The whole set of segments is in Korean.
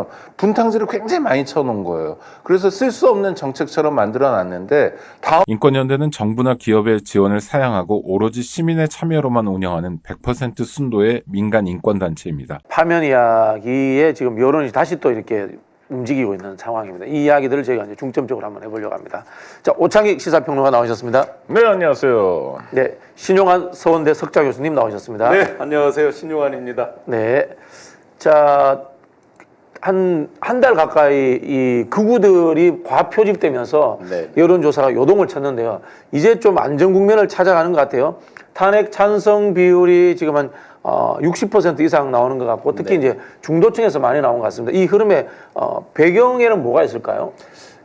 것처럼 분탕질을 굉장히 많이 쳐놓은 거예요. 그래서 쓸 수 없는 정책처럼 만들어놨는데 인권연대는 정부나 기업의 지원을 사양하고 오로지 시민의 참여로만 운영하는 100% 순도의 민간 인권단체입니다. 파면 이야기에 지금 여론이 다시 또 이렇게 움직이고 있는 상황입니다. 이 이야기들을 저희가 이제 중점적으로 한번 해보려고 합니다. 자, 오창익 시사평론가 나오셨습니다. 네, 안녕하세요. 네, 신용환 서원대 석좌 교수님 나오셨습니다. 네, 안녕하세요. 신용환입니다. 네, 자, 한 달 가까이 이 극우들이 과표집되면서 네. 여론조사가 요동을 쳤는데요. 이제 좀 안정 국면을 찾아가는 것 같아요. 탄핵 찬성 비율이 지금 한 60% 이상 나오는 것 같고, 특히 이제 중도층에서 많이 나온 것 같습니다. 이 흐름의 배경에는 뭐가 있을까요?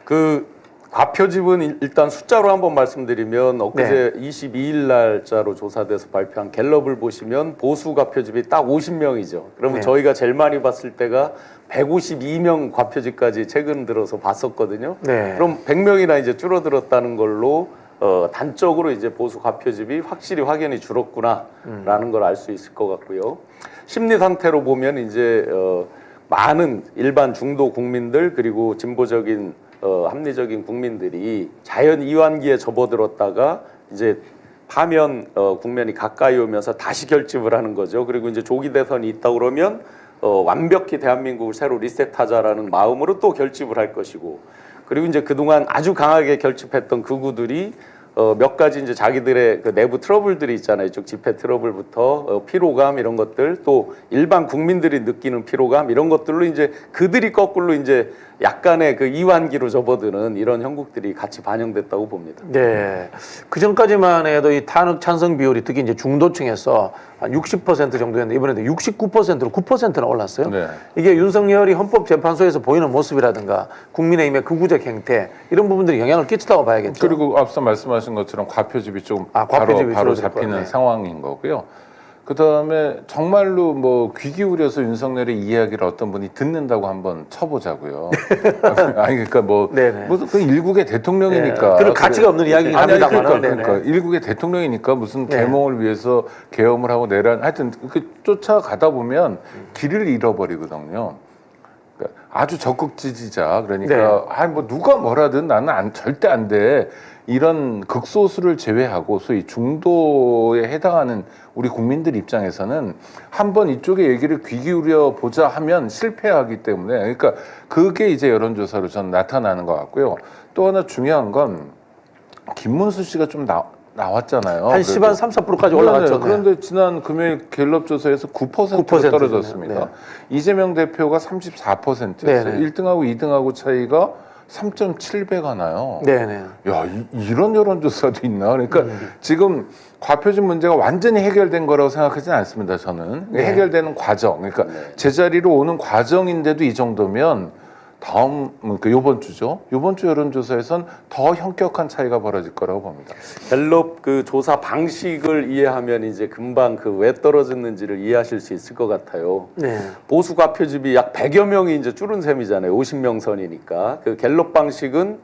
그 과표집은 일단 숫자로 한번 말씀드리면 엊그제 22일 날짜로 조사돼서 발표한 갤럽을 보시면 보수 과표집이 딱 50명이죠. 그러면 저희가 제일 많이 봤을 때가 152명 과표집까지 최근 들어서 봤었거든요. 네. 그럼 100명이나 이제 줄어들었다는 걸로 단적으로 이제 보수 과표집이 확실히 확연히 줄었구나라는 걸 알 수 있을 것 같고요. 심리 상태로 보면 이제 많은 일반 중도 국민들 그리고 진보적인 합리적인 국민들이 자연 이완기에 접어들었다가 이제 파면 국면이 가까이 오면서 다시 결집을 하는 거죠. 그리고 이제 조기 대선이 있다 그러면 완벽히 대한민국을 새로 리셋하자라는 마음으로 또 결집을 할 것이고, 그리고 이제 그동안 아주 강하게 결집했던 극우들이 몇 가지 이제 자기들의 그 내부 트러블들이 있잖아요. 이쪽 집회 트러블부터 피로감 이런 것들, 또 일반 국민들이 느끼는 피로감 이런 것들로 이제 그들이 거꾸로 이제 약간의 그 이완기로 접어드는 이런 형국들이 같이 반영됐다고 봅니다. 네. 그 전까지만 해도 이 탄핵 찬성 비율이 특히 이제 중도층에서 한 60% 정도였는데 이번에도 69%로 9%나 올랐어요. 네. 이게 이게 윤석열이 헌법재판소에서 보이는 모습이라든가 국민의힘의 극우적 행태 이런 부분들이 영향을 끼쳤다고 봐야겠죠. 그리고 앞서 말씀하신 것처럼 과표집이 좀 과표집이 바로 줄어들 잡히는 거네. 상황인 거고요. 그 다음에 정말로 뭐 귀 기울여서 윤석열의 이야기를 어떤 분이 듣는다고 한번 쳐보자고요. 아니 그러니까 뭐 네네. 무슨 그 일국의 대통령이니까 그런 가치가 없는 이야기긴 아니, 합니다만. 그러니까 일국의 대통령이니까 무슨 네. 계몽을 위해서 계엄을 하고 내란 하여튼 그 쫓아가다 보면 길을 잃어버리거든요. 그러니까 아주 적극 지지자 그러니까 아니 뭐 누가 뭐라든 나는 절대 안 돼. 이런 극소수를 제외하고 소위 중도에 해당하는 우리 국민들 입장에서는 한번 이쪽에 얘기를 귀 기울여 보자 하면 실패하기 때문에, 그러니까 그게 이제 여론조사로 전 나타나는 것 같고요. 또 하나 중요한 건 김문수 씨가 좀 나왔잖아요. 한 10, 한 3, 4%까지 올라갔죠. 네. 그런데 지난 금요일 갤럽 조사에서 9%로 떨어졌습니다. 네. 이재명 대표가 34%였어요. 네네. 1등하고 2등하고 차이가 3.7배가 나요. 네네. 야, 이런 여론조사도 있나? 그러니까 지금 과표집 문제가 완전히 해결된 거라고 생각하지는 않습니다. 저는 해결되는 과정, 그러니까 제자리로 오는 과정인데도 이 정도면 다음 그 요번 주죠. 요번 주 여론조사에선 더 현격한 차이가 벌어질 거라고 봅니다. 갤럽 그 조사 방식을 이해하면 이제 금방 그 왜 떨어졌는지를 이해하실 수 있을 것 같아요. 네. 보수 과표집이 약 100여 명이 이제 줄은 셈이잖아요. 50명 선이니까. 그 갤럽 방식은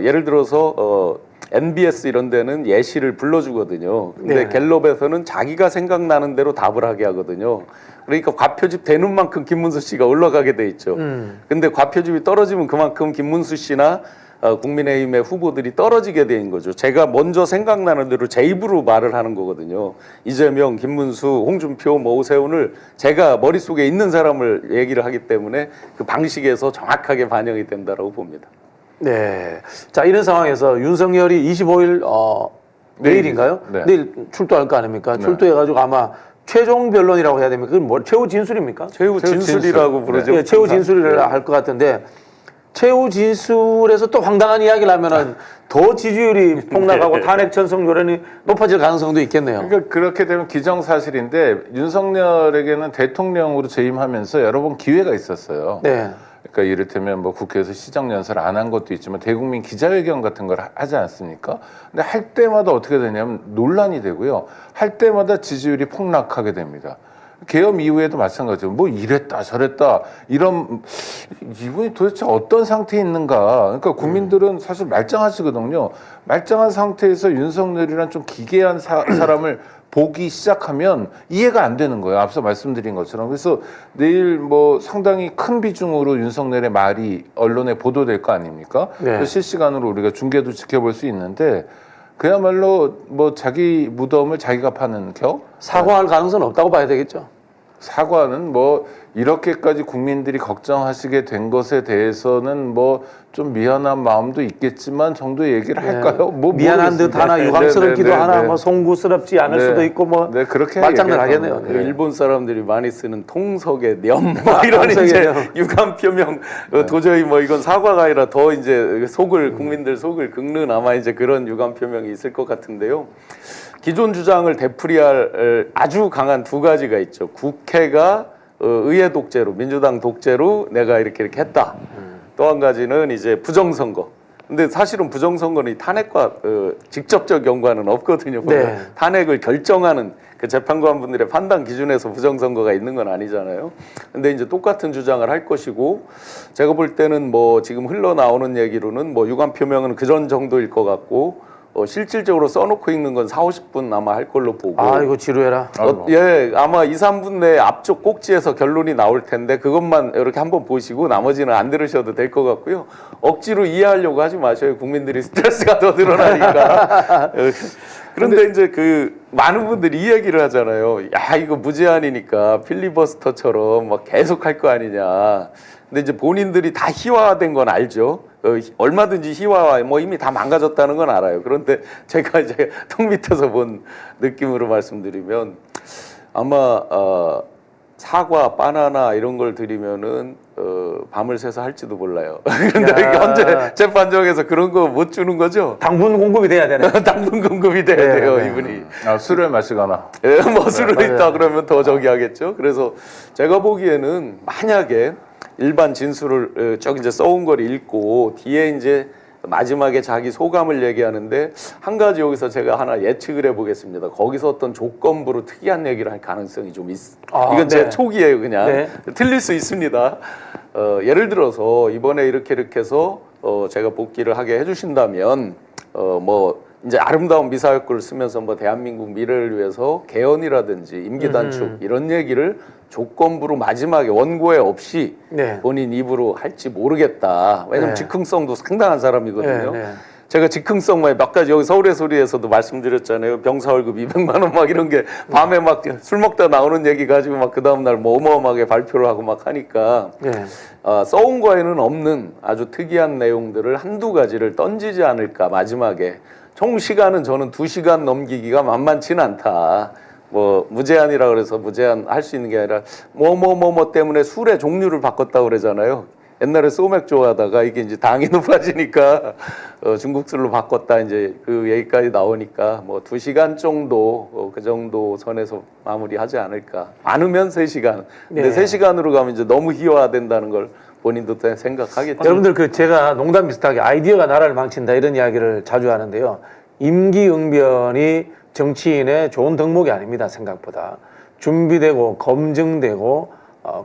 예를 들어서 NBS 이런 데는 예시를 불러주거든요. 근데 네. 갤럽에서는 자기가 생각나는 대로 답을 하게 하거든요. 그러니까 과표집 되는 만큼 김문수 씨가 올라가게 돼 있죠. 근데 과표집이 떨어지면 그만큼 김문수 씨나 국민의힘의 후보들이 떨어지게 된 거죠. 제가 먼저 생각나는 대로 제 입으로 말을 하는 거거든요. 이재명, 김문수, 홍준표, 뭐 오세훈을 제가 머릿속에 있는 사람을 얘기를 하기 때문에 그 방식에서 정확하게 반영이 된다고 봅니다. 네. 자, 이런 상황에서 윤석열이 25일 내일인가요? 네. 내일 출두할 거 아닙니까? 출두해가지고 아마 최종 변론이라고 해야 됩니까? 그건 뭐 최후 진술입니까? 최후 진술이라고 부르죠. 네, 최후 진술을 할 것 같은데 최후 진술에서 또 황당한 이야기를 하면은 더 지지율이 폭락하고 탄핵 찬성 여론이 높아질 가능성도 있겠네요. 그러니까 그렇게 되면 기정사실인데 윤석열에게는 대통령으로 재임하면서 여러 번 기회가 있었어요. 네. 그러니까 이를테면 뭐 국회에서 시정연설 안 한 것도 있지만 대국민 기자회견 같은 걸 하지 않습니까? 근데 할 때마다 어떻게 되냐면 논란이 되고요. 할 때마다 지지율이 폭락하게 됩니다. 계엄 이후에도 마찬가지죠. 뭐 이랬다 저랬다 이런 이분이 도대체 어떤 상태에 있는가. 그러니까 국민들은 사실 말짱하시거든요. 말짱한 상태에서 윤석열이란 좀 기괴한 사람을 보기 시작하면 이해가 안 되는 거예요. 앞서 말씀드린 것처럼. 그래서 내일 뭐 상당히 큰 비중으로 윤석열의 말이 언론에 보도될 거 아닙니까? 네. 그래서 실시간으로 우리가 중계도 지켜볼 수 있는데 그야말로 뭐 자기 무덤을 자기가 파는 겨? 사과할 가능성은 없다고 봐야 되겠죠. 사과는 뭐 이렇게까지 국민들이 걱정하시게 된 것에 대해서는 뭐 좀 미안한 마음도 있겠지만 정도의 얘기를 할까요? 뭐 미안한 듯 하나 유감스럽기도 하나 뭐 송구스럽지 않을 네. 수도 있고 뭐 네, 그렇게 말장난 얘기하면 하겠네요. 그 네. 일본 사람들이 많이 쓰는 통석의 념, 뭐 이런 통석의 이제 념. 유감 표명 도저히 뭐 이건 사과가 아니라 더 이제 국민들 속을 긁는 아마 이제 그런 유감 표명이 있을 것 같은데요. 기존 주장을 되풀이할 아주 강한 두 가지가 있죠. 국회가 의회 독재로 민주당 독재로 내가 이렇게 했다. 또 한 가지는 이제 부정선거. 근데 사실은 부정선거는 이 탄핵과 직접적 연관은 없거든요. 네. 탄핵을 결정하는 그 재판관분들의 판단 기준에서 부정선거가 있는 건 아니잖아요. 근데 이제 똑같은 주장을 할 것이고 제가 볼 때는 뭐 지금 흘러나오는 얘기로는 뭐 유감 표명은 그전 정도일 것 같고 실질적으로 써놓고 읽는 건 4, 50분 아마 할 걸로 보고. 아 이거 지루해라. 예, 아마 2, 3분 내에 앞쪽 꼭지에서 결론이 나올 텐데 그것만 이렇게 한번 보시고 나머지는 안 들으셔도 될 것 같고요. 억지로 이해하려고 하지 마셔요. 국민들이 스트레스가 더 늘어나니까. 그런데 이제 그 많은 분들이 이 얘기를 하잖아요. 야 이거 무제한이니까 필리버스터처럼 막 계속 할 거 아니냐. 근데 이제 본인들이 다 희화화된 건 알죠. 얼마든지 희화화, 뭐 이미 다 망가졌다는 건 알아요. 그런데 제가 이제 턱 밑에서 본 느낌으로 말씀드리면 아마 사과, 바나나 이런 걸 드리면은 밤을 새서 할지도 몰라요. 그런데 현재 재판정에서 그런 거 못 주는 거죠? 당분 공급이 돼야 되네. 당분 공급이 돼야 네, 돼요, 네. 이분이. 술을 마시거나. 예, 뭐 술을 맞아요. 있다 그러면 더 저기 하겠죠. 그래서 제가 보기에는 만약에 일반 진술을 쭉 이제 써온 걸 읽고 뒤에 이제 마지막에 자기 소감을 얘기하는데 한 가지 여기서 제가 하나 예측을 해보겠습니다. 거기서 어떤 조건부로 특이한 얘기를 할 가능성이 좀 있어. 이건 제 네. 촉이에요, 그냥. 네. 틀릴 수 있습니다. 예를 들어서 이번에 이렇게 해서 제가 복귀를 하게 해주신다면 뭐 이제 아름다운 미사여구를 쓰면서 뭐 대한민국 미래를 위해서 개헌이라든지 임기 단축 이런 얘기를 조건부로 마지막에 원고에 없이 네. 본인 입으로 할지 모르겠다. 왜냐면 네. 즉흥성도 상당한 사람이거든요. 네, 네. 제가 즉흥성만 몇 가지 여기 서울의 소리에서도 말씀드렸잖아요. 병사 월급 200만 원 막 이런 게 밤에 막 술 먹다 나오는 얘기 가지고 막 그 다음 날 뭐 어마어마하게 발표를 하고 막 하니까 네. 써온 거에는 없는 아주 특이한 내용들을 한두 가지를 던지지 않을까 마지막에. 총 시간은 저는 2시간 넘기기가 만만치는 않다. 뭐 무제한이라 그래서 무제한 할 수 있는 게 아니라 뭐 때문에 술의 종류를 바꿨다고 그러잖아요. 옛날에 소맥 좋아하다가 이게 이제 당이 높아지니까 중국 술로 바꿨다 이제 그 얘기까지 나오니까 뭐 2시간 정도 그 정도 선에서 마무리하지 않을까. 많으면 3시간. 근데 네. 3시간으로 가면 이제 너무 희화화된다는 걸 본인도 생각하겠죠. 여러분들 그 제가 농담 비슷하게 아이디어가 나라를 망친다 이런 이야기를 자주 하는데요. 임기응변이 정치인의 좋은 덕목이 아닙니다. 생각보다 준비되고 검증되고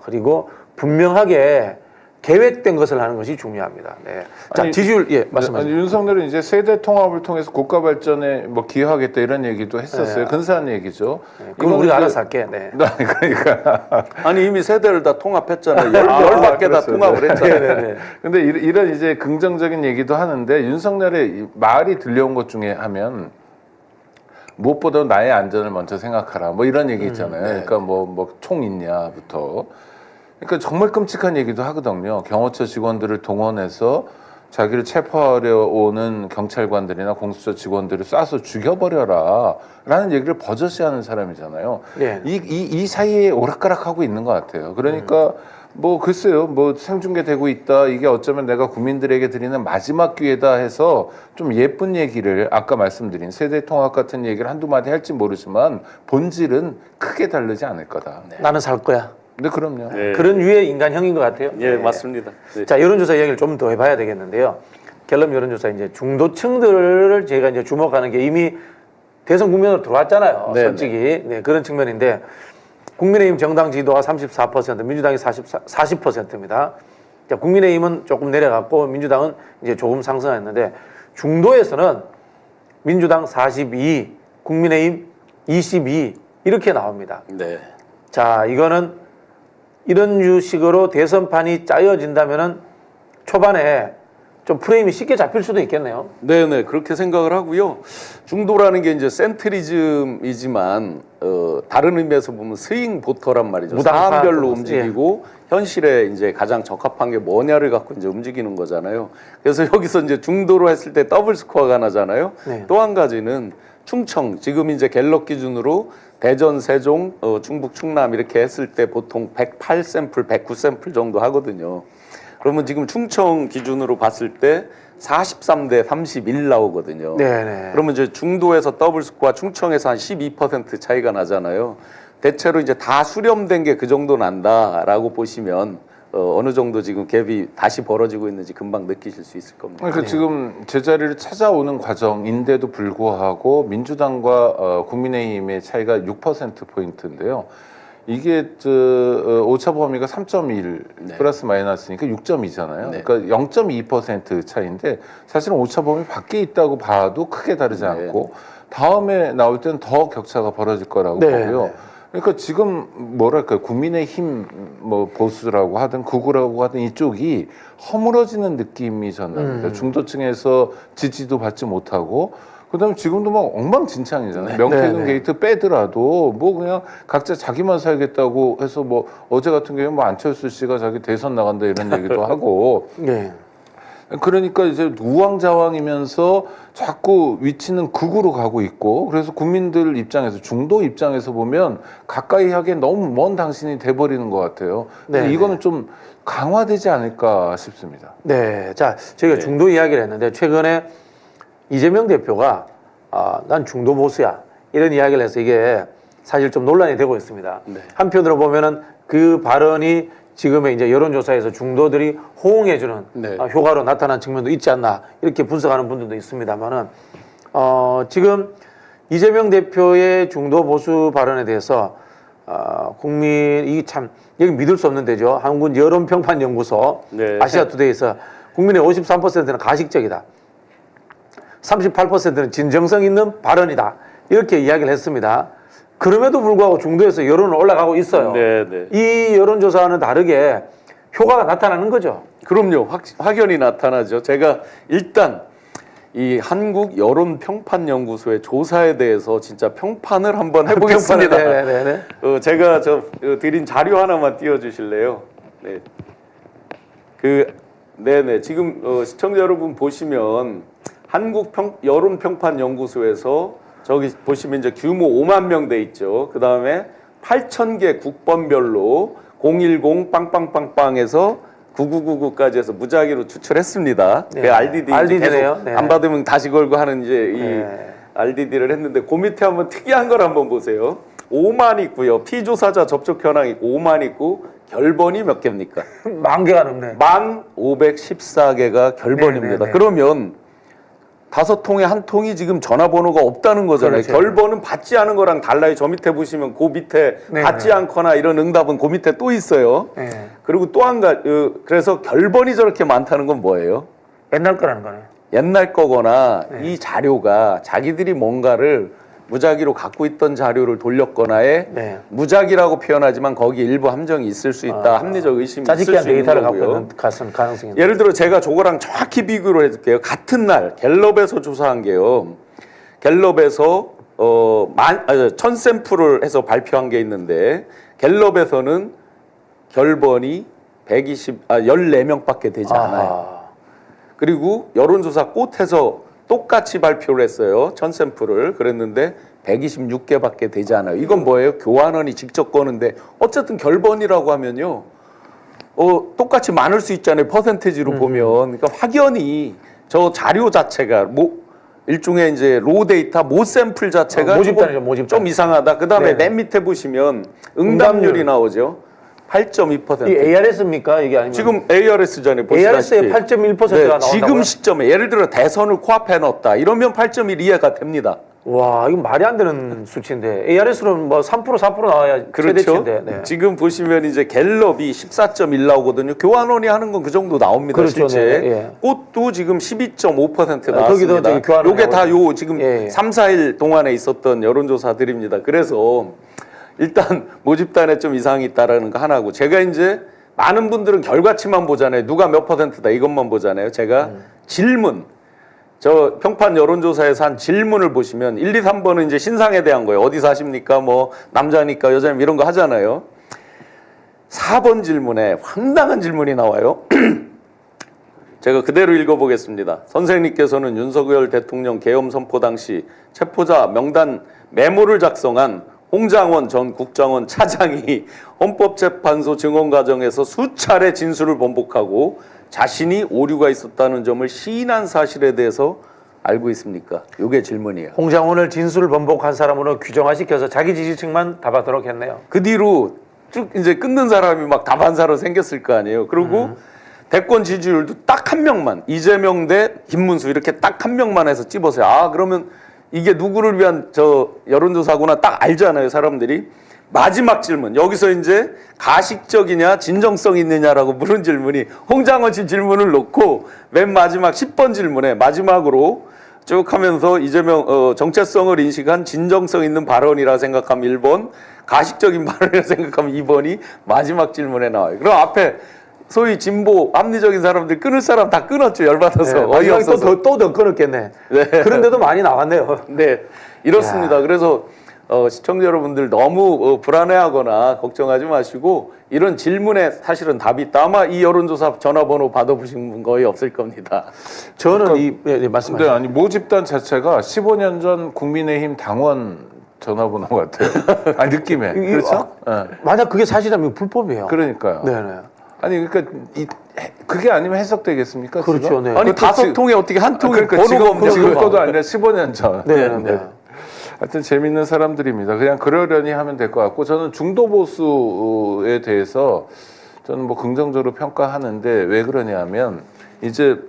그리고 분명하게 계획된 것을 하는 것이 중요합니다. 네. 자 아니, 지지율 예 말씀하세요. 윤석열은 이제 세대 통합을 통해서 국가 발전에 뭐 기여하겠다 이런 얘기도 했었어요. 네. 근사한 얘기죠. 그건 우리가 이제- 알아서 할게. 네. 그러니까. 아니 이미 세대를 다 통합했잖아요. 열 밖에 다 그랬어요. 통합을 했잖아요. 네네네. 근데 이런 이제 긍정적인 얘기도 하는데 윤석열의 이 말이 들려온 것 중에 하면 무엇보다 나의 안전을 먼저 생각하라. 뭐 이런 얘기 있잖아요. 그러니까 뭐 총 있냐부터. 그러니까 정말 끔찍한 얘기도 하거든요. 경호처 직원들을 동원해서 자기를 체포하려 오는 경찰관들이나 공수처 직원들을 쏴서 죽여버려라 라는 얘기를 버젓이 하는 사람이잖아요. 네. 이 사이에 오락가락하고 있는 것 같아요. 그러니까 뭐 글쎄요, 뭐 생중계되고 있다. 이게 어쩌면 내가 국민들에게 드리는 마지막 기회다 해서 좀 예쁜 얘기를 아까 말씀드린 세대 통합 같은 얘기를 한두 마디 할지 모르지만 본질은 크게 다르지 않을 거다. 나는 살 거야. 근데 그럼요. 네. 그런 류의 인간형인 것 같아요. 예, 네. 맞습니다. 네. 자 여론조사 이야기를 좀 더 해봐야 되겠는데요. 갤럽 여론조사 이제 중도층들을 저희가 이제 주목하는 게 이미 대선 국면으로 들어왔잖아요. 네, 솔직히 네, 그런 측면인데 국민의힘 정당 지지도가 34%, 민주당이 40%입니다. 자, 국민의힘은 조금 내려갔고 민주당은 이제 조금 상승했는데 중도에서는 민주당 42, 국민의힘 22 이렇게 나옵니다. 네. 자, 이거는 이런 식으로 대선판이 짜여진다면은 초반에 좀 프레임이 쉽게 잡힐 수도 있겠네요. 네네 그렇게 생각을 하고요. 중도라는 게 이제 센트리즘이지만 다른 의미에서 보면 스윙 보터란 말이죠. 무당파 사안별로 예. 움직이고 현실에 이제 가장 적합한 게 뭐냐를 갖고 이제 움직이는 거잖아요. 그래서 여기서 이제 중도로 했을 때 더블 스코어가 나잖아요. 네. 또 한 가지는 충청 지금 이제 갤럽 기준으로 대전, 세종, 충북, 충남 이렇게 했을 때 보통 108샘플, 109샘플 정도 하거든요. 그러면 지금 충청 기준으로 봤을 때 43대 31 나오거든요. 네네. 그러면 이제 중도에서 더블 스코어, 충청에서 한 12% 차이가 나잖아요. 대체로 이제 다 수렴된 게 그 정도 난다라고 보시면 어느 정도 지금 갭이 다시 벌어지고 있는지 금방 느끼실 수 있을 겁니다. 그러니까 지금 제자리를 찾아오는 과정인데도 불구하고 민주당과 국민의힘의 차이가 6%포인트인데요. 이게 오차 범위가 3.1 네. 플러스 마이너스니까 6.2잖아요. 네. 그러니까 0.2% 차이인데 사실은 오차 범위 밖에 있다고 봐도 크게 다르지 네. 않고 다음에 나올 때는 더 격차가 벌어질 거라고 네. 보고요. 네. 그러니까 지금 뭐랄까 국민의힘 뭐 보수라고 하든 극우라고 하든 이쪽이 허물어지는 느낌이 저는 납니다. 중도층에서 지지도 받지 못하고 그다음에 지금도 막 엉망진창이잖아요. 명태균 네네. 게이트 빼더라도 뭐 그냥 각자 자기만 살겠다고 해서 뭐 어제 같은 경우에 뭐 안철수 씨가 자기 대선 나간다 이런 얘기도 하고 네. 그러니까 이제 우왕좌왕이면서 자꾸 위치는 극으로 가고 있고 그래서 국민들 입장에서 중도 입장에서 보면 가까이 하기엔 너무 먼 당신이 돼버리는 것 같아요. 근데 네네. 이거는 좀 강화되지 않을까 싶습니다. 네. 자, 저희가 네. 중도 이야기를 했는데 최근에 이재명 대표가 난 중도 보수야 이런 이야기를 해서 이게 사실 좀 논란이 되고 있습니다. 네. 한편으로 보면은 그 발언이 지금의 이제 여론조사에서 중도들이 호응해주는 네. 효과로 나타난 측면도 있지 않나 이렇게 분석하는 분들도 있습니다만은 지금 이재명 대표의 중도 보수 발언에 대해서 국민이 참 여기 믿을 수 없는 데죠. 한국 여론평판연구소 네. 아시아투데이에서 국민의 53%는 가식적이다. 38%는 진정성 있는 발언이다. 이렇게 이야기를 했습니다. 그럼에도 불구하고 중도에서 여론은 올라가고 있어요. 네, 네. 이 여론조사와는 다르게 효과가 나타나는 거죠. 그럼요. 확연히 나타나죠. 제가 일단 이 한국 여론평판연구소의 조사에 대해서 진짜 평판을 한번 해보겠습니다. 네네네. 제가 드린 자료 하나만 띄워주실래요? 네. 네네. 지금 시청자 여러분 보시면 한국 여론평판연구소에서 저기 보시면 이제 규모 5만 명 돼 있죠. 그 다음에 8,000개 국번별로 010 빵빵빵빵에서 9999까지 해서 무작위로 추출했습니다. 네. 그 RDD RDD네요. 계속 네. 안 받으면 다시 걸고 하는 이제 이 네. RDD를 했는데 그 밑에 한번 특이한 걸 한번 보세요. 5만 있고요. 피조사자 접촉 현황 있고 5만 있고 결번이 몇 개입니까? 10,000개가 넘네. 1,514개가 결번입니다. 네, 네, 네. 그러면 5통에 한 통이 지금 전화번호가 없다는 거잖아요. 그렇죠. 결번은 받지 않은 거랑 달라요. 저 밑에 보시면 그 밑에 네, 받지 네. 않거나 이런 응답은 그 밑에 또 있어요. 네. 그리고 또 한 가지, 그래서 결번이 저렇게 많다는 건 뭐예요? 옛날 거라는 거네. 옛날 거거나 네. 이 자료가 자기들이 뭔가를 무작위로 갖고 있던 자료를 돌렸거나에 네. 무작위라고 표현하지만 거기 일부 함정이 있을 수 있다. 합리적 의심이 있을 짜집기한 수 있는 데이터를 갖고 거고요. 있는 가능성이 있는. 예를 들어 제가 저거랑 정확히 비교를 해줄게요. 같은 날 갤럽에서 조사한 게요. 갤럽에서 1000샘플을 해서 발표한 게 있는데 갤럽에서는 결번이 14명밖에 되지 않아요. 그리고 여론조사 꽃에서 똑같이 발표를 했어요. 1000샘플을. 그랬는데 126개밖에 되지 않아요. 이건 뭐예요? 교환원이 직접 거는데 어쨌든 결번이라고 하면요. 똑같이 많을 수 있잖아요. 퍼센테이지로 보면. 그러니까 확연히 저 자료 자체가 일종의 이제 로 데이터 모 샘플 자체가 모집단이죠, 조금 모집단. 좀 이상하다. 그다음에 네. 맨 밑에 보시면 응답률이 나오죠. 8.2%. 이 ARS입니까? 이게 아니면 지금 ARS잖아요. ARS의 8.1%가 나온다고요? 지금 시점에 예를 들어 대선을 코앞에 넣었다. 이러면 8.1 이해가 됩니다. 와, 이거 말이 안 되는 수치인데 ARS로는 뭐 3% 4% 나와야 그렇죠. 최대치인데. 네. 지금 보시면 이제 갤럽이 14.1 나오거든요. 교환원이 하는 건 그 정도 나옵니다. 그렇죠. 실제. 네, 예. 꽃도 지금 12.5% 거기도 나왔습니다. 저기 교환원이 요게 다 요 지금 예, 예. 3, 4일 동안에 있었던 여론조사들입니다. 그래서 일단 모집단에 좀 이상이 있다라는 거 하나고, 제가 이제 많은 분들은 결과치만 보잖아요. 누가 몇 %다 이것만 보잖아요. 제가 질문, 저 평판 여론조사에서 한 질문을 보시면 1, 2, 3번은 이제 신상에 대한 거예요. 어디 사십니까? 뭐 남자니까 여자니까 이런 거 하잖아요. 4번 질문에 황당한 질문이 나와요. 제가 그대로 읽어보겠습니다. 선생님께서는 윤석열 대통령 계엄 선포 당시 체포자 명단 메모를 작성한 홍장원 전 국정원 차장이 헌법재판소 증언 과정에서 수차례 진술을 번복하고 자신이 오류가 있었다는 점을 시인한 사실에 대해서 알고 있습니까? 이게 질문이에요. 홍장원을 진술을 번복한 사람으로 규정화시켜서 자기 지지층만 답하도록 했네요. 그 뒤로 쭉 이제 끊는 사람이 막 다반사로 생겼을 거 아니에요. 그리고 대권 지지율도 딱 한 명만, 이재명 대 김문수 이렇게 딱 한 명만 해서 찝었어요. 아, 그러면 이게 누구를 위한 저 여론조사구나 딱 알잖아요, 사람들이. 마지막 질문, 여기서 이제 가식적이냐 진정성 있느냐라고 물은 질문이 홍장원 씨 질문을 놓고 맨 마지막 10번 질문에 마지막으로 쭉 하면서 이재명 정체성을 인식한 진정성 있는 발언이라 생각하면 1번, 가식적인 발언이라 생각하면 2번이 마지막 질문에 나와요. 그럼 앞에 소위 진보 합리적인 사람들 끊을 사람 다 끊었죠, 열받아서. 네, 어이없어서. 또더 끊었겠네. 네. 그런데도 많이 나왔네요. 네, 이렇습니다. 그래서 시청자 여러분들 너무 불안해하거나 걱정하지 마시고 이런 질문에 사실은 답이 있다. 아마 이 여론조사 전화번호 받아보신 분 거의 없을 겁니다. 저는 근데 말씀하세요. 아니 모집단 자체가 15년 전 국민의힘 당원 전화번호 같아요. 아 느낌에 그렇죠? 예. 만약 그게 사실이라면 불법이에요. 그러니까요. 네네. 아니 그러니까 그게 아니면 해석되겠습니까? 그렇죠. 지금? 네. 아니 그것도 5통에 어떻게 한 통이 그러니까 번호가 없냐? 지금 거도 아니라 15년 전. 네네. 하여튼 재밌는 사람들입니다. 그냥 그러려니 하면 될 것 같고, 저는 중도 보수에 대해서 저는 뭐 긍정적으로 평가하는데 왜 그러냐면 이제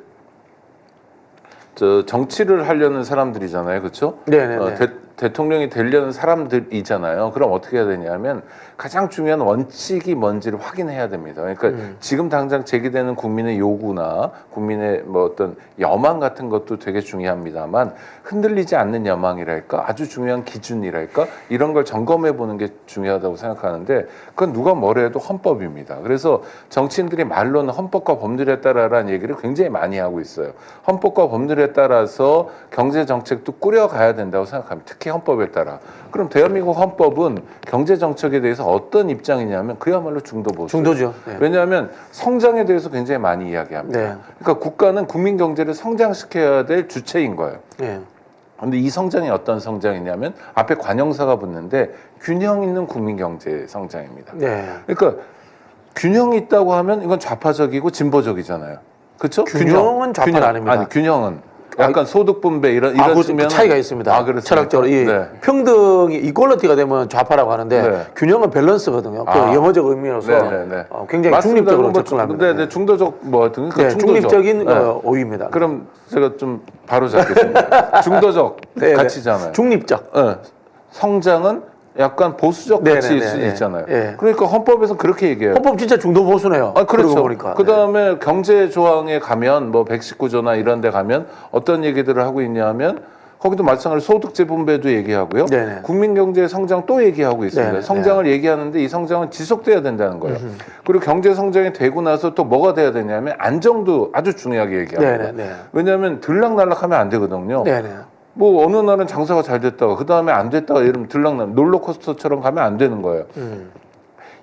저 정치를 하려는 사람들이잖아요, 그렇죠? 네네네. 대통령이 되려는 사람들이잖아요. 그럼 어떻게 해야 되냐면 가장 중요한 원칙이 뭔지를 확인해야 됩니다. 그러니까 지금 당장 제기되는 국민의 요구나 국민의 뭐 어떤 여망 같은 것도 되게 중요합니다만 흔들리지 않는 여망이랄까, 아주 중요한 기준이랄까, 이런 걸 점검해 보는 게 중요하다고 생각하는데 그건 누가 뭐래 해도 헌법입니다. 그래서 정치인들이 말로는 헌법과 법률에 따라라는 얘기를 굉장히 많이 하고 있어요. 헌법과 법률에 따라서 경제 정책도 꾸려가야 된다고 생각합니다. 특히 헌법에 따라. 그럼 대한민국 헌법은 경제 정책에 대해서 어떤 입장이냐면 그야말로 중도 보수. 중도죠. 네. 왜냐하면 성장에 대해서 굉장히 많이 이야기합니다. 네. 그러니까 국가는 국민 경제를 성장시켜야 될 주체인 거예요. 네. 근데 이 성장이 어떤 성장이냐면 앞에 관형사가 붙는데 균형 있는 국민 경제 성장입니다. 네. 그러니까 균형이 있다고 하면 이건 좌파적이고 진보적이잖아요. 그렇죠? 균형은 좌파는 아닙니다. 아니, 균형은 약간 소득 분배 이런 그 측면은 차이가 있습니다. 그렇습니까? 철학적으로 이 네. 평등이 이퀄리티가 되면 좌파라고 하는데 네. 균형은 밸런스거든요. 그 아. 영어적 의미로서 네네네. 굉장히 맞습니다. 중립적으로 뭐 접근합니다. 네, 중도적 뭐 하여튼 그러니까 네, 중도적. 중립적인 네. 오위입니다. 그럼 제가 좀 바로 잡겠습니다. 중도적 네, 가치잖아요. 중립적. 네. 성장은 약간 보수적 네네네. 가치일 수도 예. 있잖아요. 예. 그러니까 헌법에서 그렇게 얘기해요. 헌법 진짜 중도 보수네요. 아, 그렇죠. 그러고 보니까. 그 다음에 경제 조항에 가면 뭐 119조나 이런 데 가면 어떤 얘기들을 하고 있냐면 거기도 마찬가지로 소득재 분배도 얘기하고요. 네네. 국민 경제 성장 또 얘기하고 있습니다. 네네. 성장을 얘기하는데 이 성장은 지속돼야 된다는 거예요. 그리고 경제 성장이 되고 나서 또 뭐가 돼야 되냐면 안정도 아주 중요하게 얘기합니다. 네네. 왜냐하면 들락날락하면 안 되거든요. 네네. 뭐 어느 날은 장사가 잘 됐다가 그 다음에 안 됐다가 이러면 들락날 롤러코스터처럼 가면 안 되는 거예요.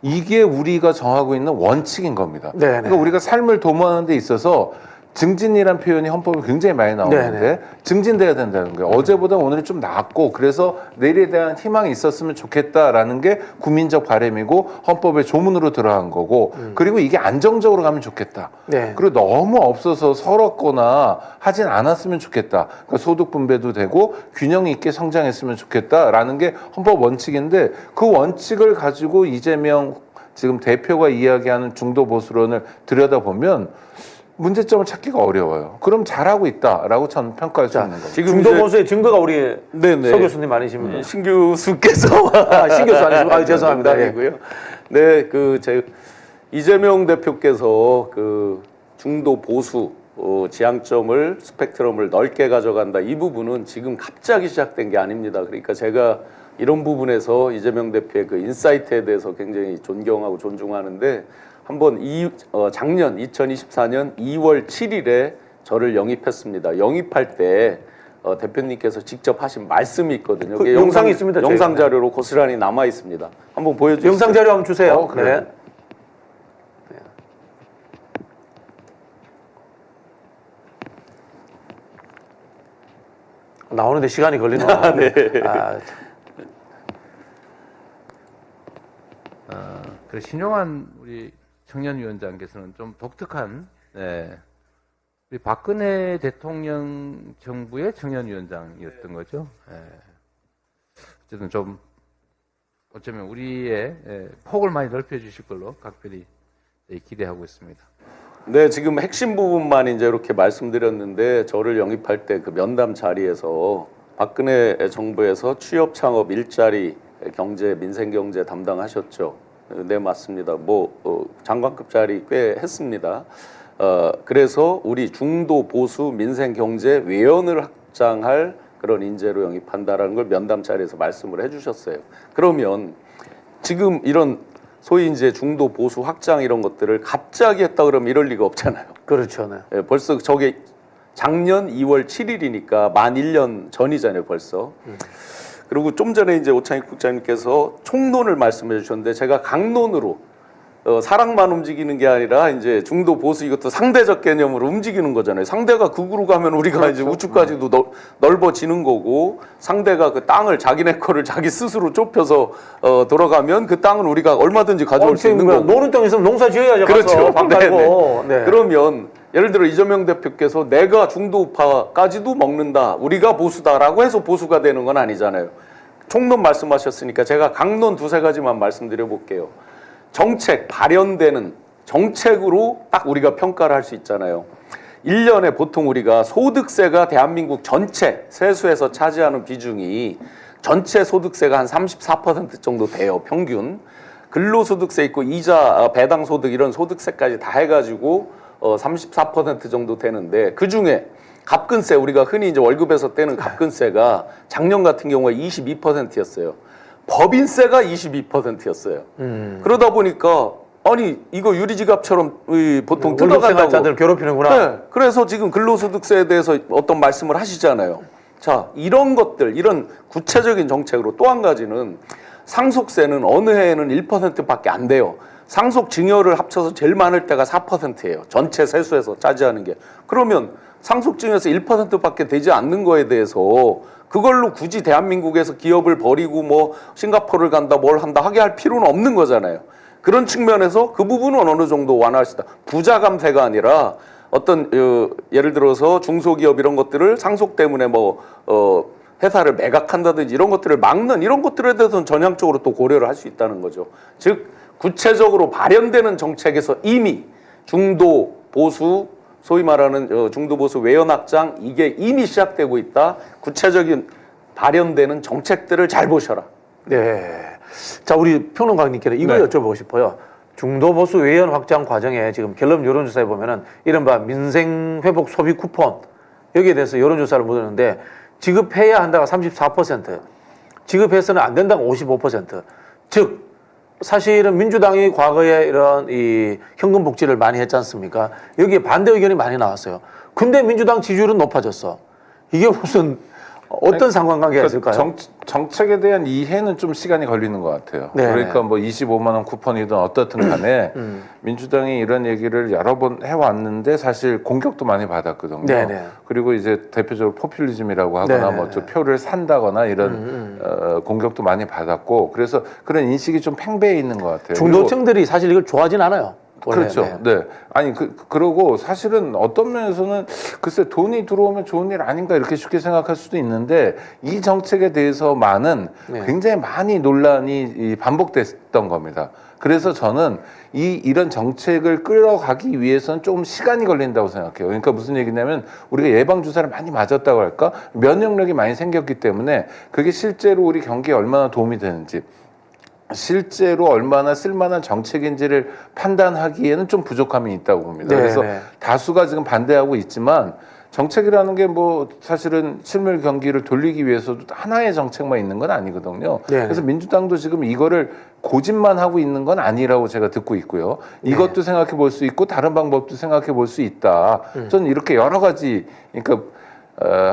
이게 우리가 정하고 있는 원칙인 겁니다. 네네. 그러니까 우리가 삶을 도모하는 데 있어서 증진이란 표현이 헌법에 굉장히 많이 나오는데 네네. 증진돼야 된다는 거예요. 어제보다 오늘이 좀 낫고 그래서 내일에 대한 희망이 있었으면 좋겠다라는 게 국민적 바람이고 헌법의 조문으로 들어간 거고 그리고 이게 안정적으로 가면 좋겠다. 네. 그리고 너무 없어서 서럽거나 하진 않았으면 좋겠다. 그러니까 소득 분배도 되고 균형이 있게 성장했으면 좋겠다라는 게 헌법 원칙인데 그 원칙을 가지고 이재명 지금 대표가 이야기하는 중도 보수론을 들여다보면 문제점을 찾기가 어려워요. 그럼 잘하고 있다라고 저는 평가할 수 있는 겁니다. 지금 중도 이제- 보수의 증거가 우리 네네. 서 교수님 아니십니까? 신 교수께서 신 교수 아니시고 죄송합니다. 예. 농담이고요. 네, 이재명 대표께서 그 중도 보수 지향점을 스펙트럼을 넓게 가져간다 이 부분은 지금 갑자기 시작된 게 아닙니다. 그러니까 제가 이런 부분에서 이재명 대표의 그 인사이트에 대해서 굉장히 존경하고 존중하는데 한번 작년 2024년 2월 7일에 저를 영입했습니다. 영입할 때 대표님께서 직접 하신 말씀이 있거든요. 그 그게 영상이 있습니다, 영상 저희가. 자료로 고스란히 남아 있습니다. 한번 보여주세요. 영상 자료 한번 주세요. 그래요? 네. 나오는데 시간이 걸리네요. 네. 그래서 신용환 우리 청년위원장께서는 좀 독특한, 우리 박근혜 대통령 정부의 청년위원장이었던 거죠. 어쨌든 좀 어쩌면 우리의 폭을 많이 넓혀주실 걸로 각별히 기대하고 있습니다. 네, 지금 핵심 부분만 이제 이렇게 말씀드렸는데 저를 영입할 때 그 면담 자리에서 박근혜 정부에서 취업, 창업, 일자리, 경제, 민생 경제 담당하셨죠. 네, 맞습니다. 장관급 자리 꽤 했습니다. 그래서 우리 중도 보수 민생 경제 외연을 확장할 그런 인재로 영입한다라는 걸 면담 자리에서 말씀을 해주셨어요. 그러면 지금 이런 소위 이제 중도 보수 확장 이런 것들을 갑자기 했다 그러면 이럴 리가 없잖아요. 그렇죠. 네. 예, 벌써 저게 작년 2월 7일이니까 만 1년 전이잖아요, 벌써. 그리고 좀 전에 이제 오창익 국장님께서 총론을 말씀해 주셨는데 제가 강론으로 사랑만 움직이는 게 아니라 이제 중도 보수 이것도 상대적 개념으로 움직이는 거잖아요. 상대가 극으로 가면 우리가 이제 우측까지도 넓어지는 거고 상대가 그 땅을 자기네 거를 자기 스스로 좁혀서 돌아가면 그 땅은 우리가 얼마든지 가져올 수 있는 거고. 노는 땅 있으면 농사 지어야죠. 그렇죠. 방 네네. 깔고. 네. 그러면 예를 들어 이재명 대표께서 내가 중도파까지도 먹는다, 우리가 보수다라고 해서 보수가 되는 건 아니잖아요. 총론 말씀하셨으니까 제가 강론 두세 가지만 말씀드려 볼게요. 정책, 발현되는 정책으로 딱 우리가 평가를 할 수 있잖아요. 1년에 보통 우리가 소득세가 대한민국 전체 세수에서 차지하는 비중이 전체 소득세가 한 34% 정도 돼요, 평균. 근로소득세 있고 이자, 배당소득 이런 소득세까지 다 해가지고 34% 정도 되는데 그 중에 갑근세, 우리가 흔히 이제 월급에서 떼는 갑근세가 작년 같은 경우에 22%였어요. 법인세가 22%였어요. 그러다 보니까 아니 이거 유리지갑처럼 보통 뜯어간다고. 자들 괴롭히는구나. 네, 그래서 지금 근로소득세에 대해서 어떤 말씀을 하시잖아요. 자, 이런 것들, 이런 구체적인 정책으로 또 한 가지는 상속세는 어느 해에는 1%밖에 안 돼요. 상속 증여를 합쳐서 제일 많을 때가 4%예요. 전체 세수에서 차지하는 게. 그러면 상속 증여에서 1%밖에 되지 않는 거에 대해서 그걸로 굳이 대한민국에서 기업을 버리고 뭐 싱가포르를 간다 뭘 한다 하게 할 필요는 없는 거잖아요. 그런 측면에서 그 부분은 어느 정도 완화할 수 있다. 부자 감세가 아니라 어떤 예를 들어서 중소기업 이런 것들을 상속 때문에 회사를 매각한다든지 이런 것들을 막는 이런 것들에 대해서는 전향적으로 또 고려를 할 수 있다는 거죠. 즉 구체적으로 발현되는 정책에서 이미 중도 보수 소위 말하는 중도 보수 외연 확장 이게 이미 시작되고 있다. 구체적인 발현되는 정책들을 잘 보셔라. 네. 자, 우리 평론가님께는 이걸 네. 여쭤보고 싶어요. 중도 보수 외연 확장 과정에 지금 갤럽 여론조사에 보면은 이른바 민생 회복 소비 쿠폰 여기에 대해서 여론조사를 묻었는데 지급해야 한다가 34%, 지급해서는 안 된다가 55%. 즉 사실은 민주당이 과거에 이런 이 현금 복지를 많이 했지 않습니까? 여기에 반대 의견이 많이 나왔어요. 근데 민주당 지지율은 높아졌어. 이게 무슨 어떤 상관관계가 있을까요? 정책에 대한 이해는 좀 시간이 걸리는 것 같아요. 네. 그러니까 뭐 25만 원 쿠폰이든 어떻든 간에 민주당이 이런 얘기를 여러 번 해왔는데 사실 공격도 많이 받았거든요. 네네. 그리고 이제 대표적으로 포퓰리즘이라고 하거나 네네. 뭐 저 표를 산다거나 이런 공격도 많이 받았고 그래서 그런 인식이 좀 팽배해 있는 것 같아요. 중도층들이 사실 이걸 좋아하진 않아요. 원래. 그렇죠. 네. 아니 그러고 사실은 어떤 면에서는 글쎄 돈이 들어오면 좋은 일 아닌가 이렇게 쉽게 생각할 수도 있는데 이 정책에 대해서만은 네. 굉장히 많이 논란이 반복됐던 겁니다. 그래서 저는 이런 정책을 끌어가기 위해서는 조금 시간이 걸린다고 생각해요. 그러니까 무슨 얘기냐면 우리가 예방 주사를 많이 맞았다고 할까? 면역력이 많이 생겼기 때문에 그게 실제로 우리 경기에 얼마나 도움이 되는지, 실제로 얼마나 쓸만한 정책인지를 판단하기에는 좀 부족함이 있다고 봅니다. 네, 그래서 네. 다수가 지금 반대하고 있지만 정책이라는 게 뭐 사실은 실물 경기를 돌리기 위해서도 하나의 정책만 있는 건 아니거든요. 네. 그래서 민주당도 지금 이거를 고집만 하고 있는 건 아니라고 제가 듣고 있고요. 이것도 생각해 볼 수 있고 다른 방법도 생각해 볼 수 있다. 저는 이렇게 여러 가지, 그러니까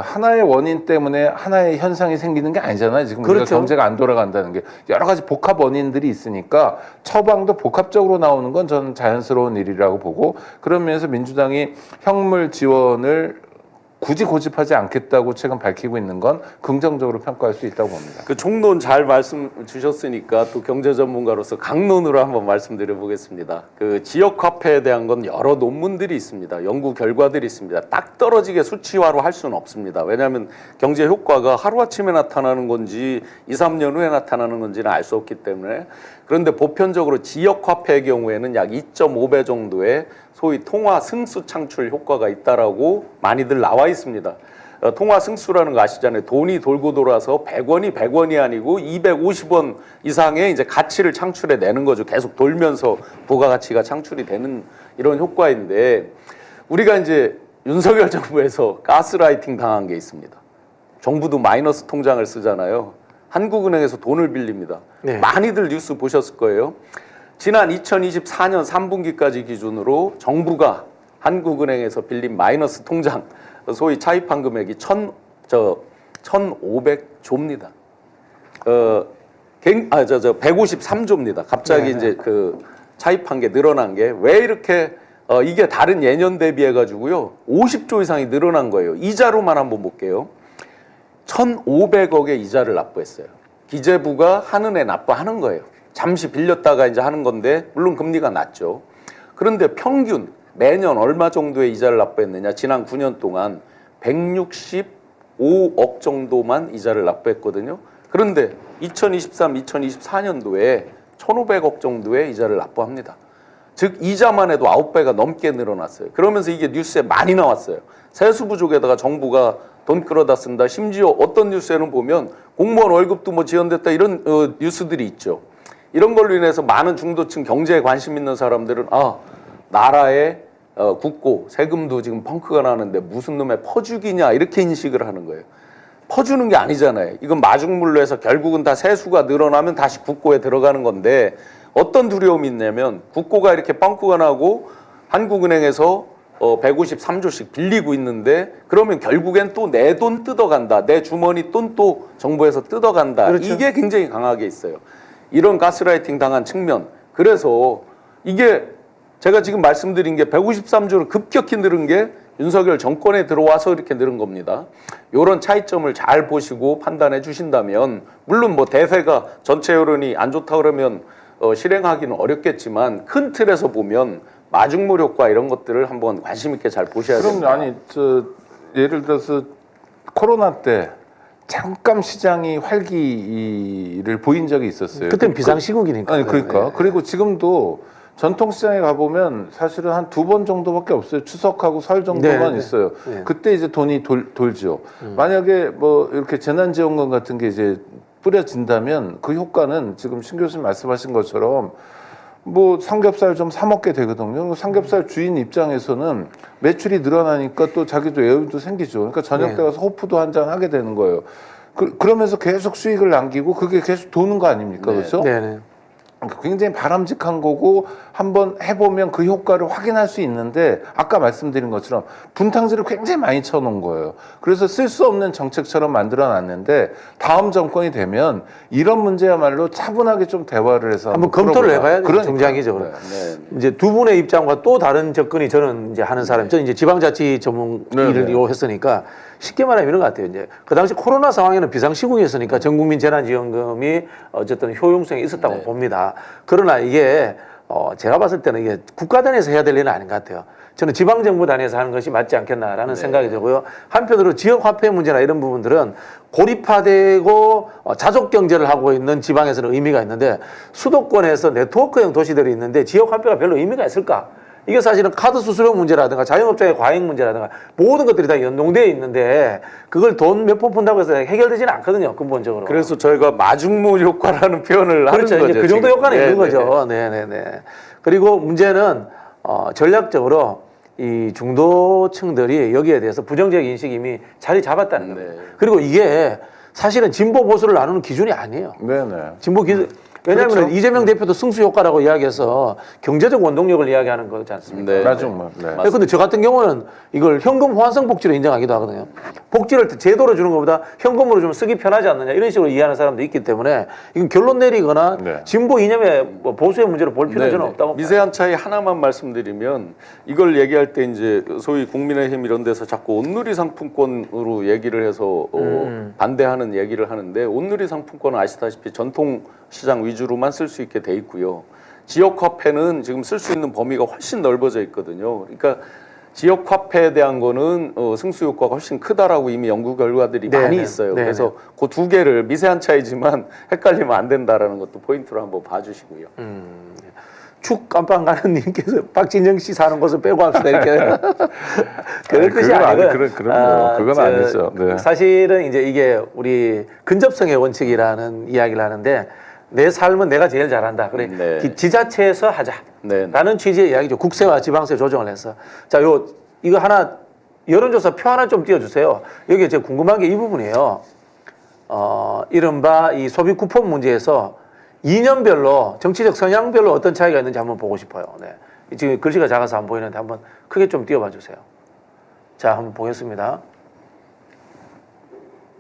하나의 원인 때문에 하나의 현상이 생기는 게 아니잖아요. 지금 우리가 그렇죠. 경제가 안 돌아간다는 게 여러 가지 복합 원인들이 있으니까 처방도 복합적으로 나오는 건 저는 자연스러운 일이라고 보고, 그런 면에서 민주당이 현물 지원을 굳이 고집하지 않겠다고 최근 밝히고 있는 건 긍정적으로 평가할 수 있다고 봅니다. 그 총론 잘 말씀 주셨으니까 또 경제 전문가로서 강론으로 한번 말씀드려 보겠습니다. 그 지역 화폐에 대한 건 여러 논문들이 있습니다. 연구 결과들이 있습니다. 딱 떨어지게 수치화로 할 수는 없습니다. 왜냐하면 경제 효과가 하루아침에 나타나는 건지 2, 3년 후에 나타나는 건지는 알 수 없기 때문에, 그런데 보편적으로 지역 화폐의 경우에는 약 2.5배 정도의 소위 통화 승수 창출 효과가 있다라고 많이들 나와 있습니다. 통화 승수라는 거 아시잖아요. 돈이 돌고 돌아서 100원이 100원이 아니고 250원 이상의 이제 가치를 창출해 내는 거죠. 계속 돌면서 부가가치가 창출이 되는 이런 효과인데, 우리가 이제 윤석열 정부에서 가스라이팅 당한 게 있습니다. 정부도 마이너스 통장을 쓰잖아요. 한국은행에서 돈을 빌립니다. 네. 많이들 뉴스 보셨을 거예요. 지난 2024년 3분기까지 기준으로 정부가 한국은행에서 빌린 마이너스 통장, 소위 차입한 금액이 1,500조입니다. 153조입니다. 갑자기 네. 이제 그 차입한 게 늘어난 게 왜 이렇게 이게 다른 예년 대비해 가지고요 50조 이상이 늘어난 거예요. 이자로만 한번 볼게요. 1,500억의 이자를 납부했어요. 기재부가 한은에 납부하는 거예요. 잠시 빌렸다가 이제 하는 건데, 물론 금리가 낮죠. 그런데 평균 매년 얼마 정도의 이자를 납부했느냐? 지난 9년 동안 165억 정도만 이자를 납부했거든요. 그런데 2023, 2024년도에 1,500억 정도의 이자를 납부합니다. 즉 이자만 해도 9배가 넘게 늘어났어요. 그러면서 이게 뉴스에 많이 나왔어요. 세수 부족에다가 정부가 돈 끌어다 쓴다. 심지어 어떤 뉴스에는 보면 공무원 월급도 뭐 지연됐다, 이런 뉴스들이 있죠. 이런 걸로 인해서 많은 중도층 경제에 관심 있는 사람들은 나라의 국고 세금도 지금 펑크가 나는데 무슨 놈의 퍼주기냐, 이렇게 인식을 하는 거예요. 퍼주는 게 아니잖아요. 이건 마중물로 해서 결국은 다 세수가 늘어나면 다시 국고에 들어가는 건데, 어떤 두려움이 있냐면 국고가 이렇게 펑크가 나고 한국은행에서 153조씩 빌리고 있는데, 그러면 결국엔 또 내 돈 뜯어간다, 내 주머니 돈 또 정부에서 뜯어간다. 그렇죠. 이게 굉장히 강하게 있어요. 이런 가스라이팅 당한 측면. 그래서 이게 제가 지금 말씀드린 게 153조로 급격히 늘은 게 윤석열 정권에 들어와서 이렇게 늘은 겁니다. 이런 차이점을 잘 보시고 판단해 주신다면, 물론 뭐 대세가 전체 여론이 안 좋다 그러면 실행하기는 어렵겠지만, 큰 틀에서 보면 마중물 효과 이런 것들을 한번 관심 있게 잘 보셔야 그럼 됩니다. 아니 예를 들어서 코로나 때 잠깐 시장이 활기를 보인 적이 있었어요. 그때는 비상시국이니까. 아니 그러니까 네. 그리고 지금도 전통시장에 가보면 사실은 한 2번 정도밖에 없어요. 추석하고 설 정도만 네, 네. 있어요. 네. 그때 이제 돈이 돌죠. 만약에 뭐 이렇게 재난지원금 같은 게 이제 뿌려진다면 그 효과는 지금 신 교수님 말씀하신 것처럼 뭐 삼겹살 좀 사 먹게 되거든요. 삼겹살 주인 입장에서는 매출이 늘어나니까 또 자기도 여유도 생기죠. 그러니까 저녁 때 가서 호프도 한 잔 하게 되는 거예요. 그러면서 계속 수익을 남기고 그게 계속 도는 거 아닙니까? 그렇죠? 네네. 굉장히 바람직한 거고 한번 해보면 그 효과를 확인할 수 있는데, 아까 말씀드린 것처럼 분탕질을 굉장히 많이 쳐놓은 거예요. 그래서 쓸 수 없는 정책처럼 만들어놨는데, 다음 정권이 되면 이런 문제야말로 차분하게 좀 대화를 해서 한번 검토를 풀어보자. 해봐야 그러니까. 정작이죠. 네. 이제 두 분의 입장과 또 다른 접근이 저는 이제 하는 사람, 저는 이제 지방자치 전문 일을 했으니까 쉽게 말하면 이런 것 같아요. 이제 그 당시 코로나 상황에는 비상시국이었으니까 전국민 재난지원금이 어쨌든 효용성이 있었다고 봅니다. 그러나 이게 제가 봤을 때는 이게 국가 단위에서 해야 될 일은 아닌 것 같아요. 저는 지방정부 단위에서 하는 것이 맞지 않겠나라는 생각이 들고요. 한편으로 지역화폐 문제나 이런 부분들은 고립화되고 자족 경제를 하고 있는 지방에서는 의미가 있는데 수도권에서 네트워크형 도시들이 있는데 지역화폐가 별로 의미가 있을까? 이게 사실은 카드 수수료 문제라든가 자영업자의 과잉 문제라든가 모든 것들이 다 연동되어 있는데 그걸 돈 몇 푼 푼다고 해서 해결되지는 않거든요, 근본적으로. 그래서 저희가 마중물 효과라는 표현을 그렇죠. 하는 거죠. 이제 그 정도 지금. 효과는 있는 네, 거죠. 네네네. 그리고 문제는 전략적으로 이 중도층들이 여기에 대해서 부정적 인식이 이미 자리 잡았다는 겁니다. 그리고 이게 사실은 진보 보수를 나누는 기준이 아니에요. 네네. 진보 기준. 왜냐하면 그렇죠. 이재명 대표도 승수 효과라고 이야기해서 경제적 원동력을 이야기하는 거지 않습니까? 네. 맞죠. 네. 근데 저 같은 경우는 이걸 현금 호환성 복지로 인정하기도 하거든요. 복지를 제도로 주는 것보다 현금으로 좀 쓰기 편하지 않느냐 이런 식으로 이해하는 사람도 있기 때문에 이건 결론 내리거나 네. 진보 이념의 뭐 보수의 문제로 볼 필요는 저는 없다고 봅니다. 미세한 차이 하나만 말씀드리면 이걸 얘기할 때 이제 소위 국민의힘 이런 데서 자꾸 온누리 상품권으로 얘기를 해서 반대하는 얘기를 하는데 온누리 상품권은 아시다시피 전통 시장 위주로만 쓸 수 있게 돼 있고요. 지역 화폐는 지금 쓸 수 있는 범위가 훨씬 넓어져 있거든요. 그러니까 지역 화폐에 대한 거는 승수 효과가 훨씬 크다라고 이미 연구 결과들이 네네. 많이 있어요. 네네. 그래서 그 두 개를 미세한 차이지만 헷갈리면 안 된다라는 것도 포인트로 한번 봐주시고요. 축 깜빵 가는 님께서 박진영 씨 사는 곳을 빼고 합시다 이렇게 그런 뜻이 그건 아니고요. 그럼요. 그건 아니죠. 네. 사실은 이제 이게 우리 근접성의 원칙이라는 이야기를 하는데 내 삶은 내가 제일 잘한다. 그래 네. 지자체에서 하자라는 네. 취지의 이야기죠. 국세와 지방세 조정을 해서 자, 이거 하나 여론조사 표 하나 좀 띄워주세요. 여기에 제가 궁금한 게 이 부분이에요. 이른바 이 소비 쿠폰 문제에서 이념별로 정치적 성향별로 어떤 차이가 있는지 한번 보고 싶어요. 네. 지금 글씨가 작아서 안 보이는데 한번 크게 좀 띄워봐 주세요. 자, 한번 보겠습니다.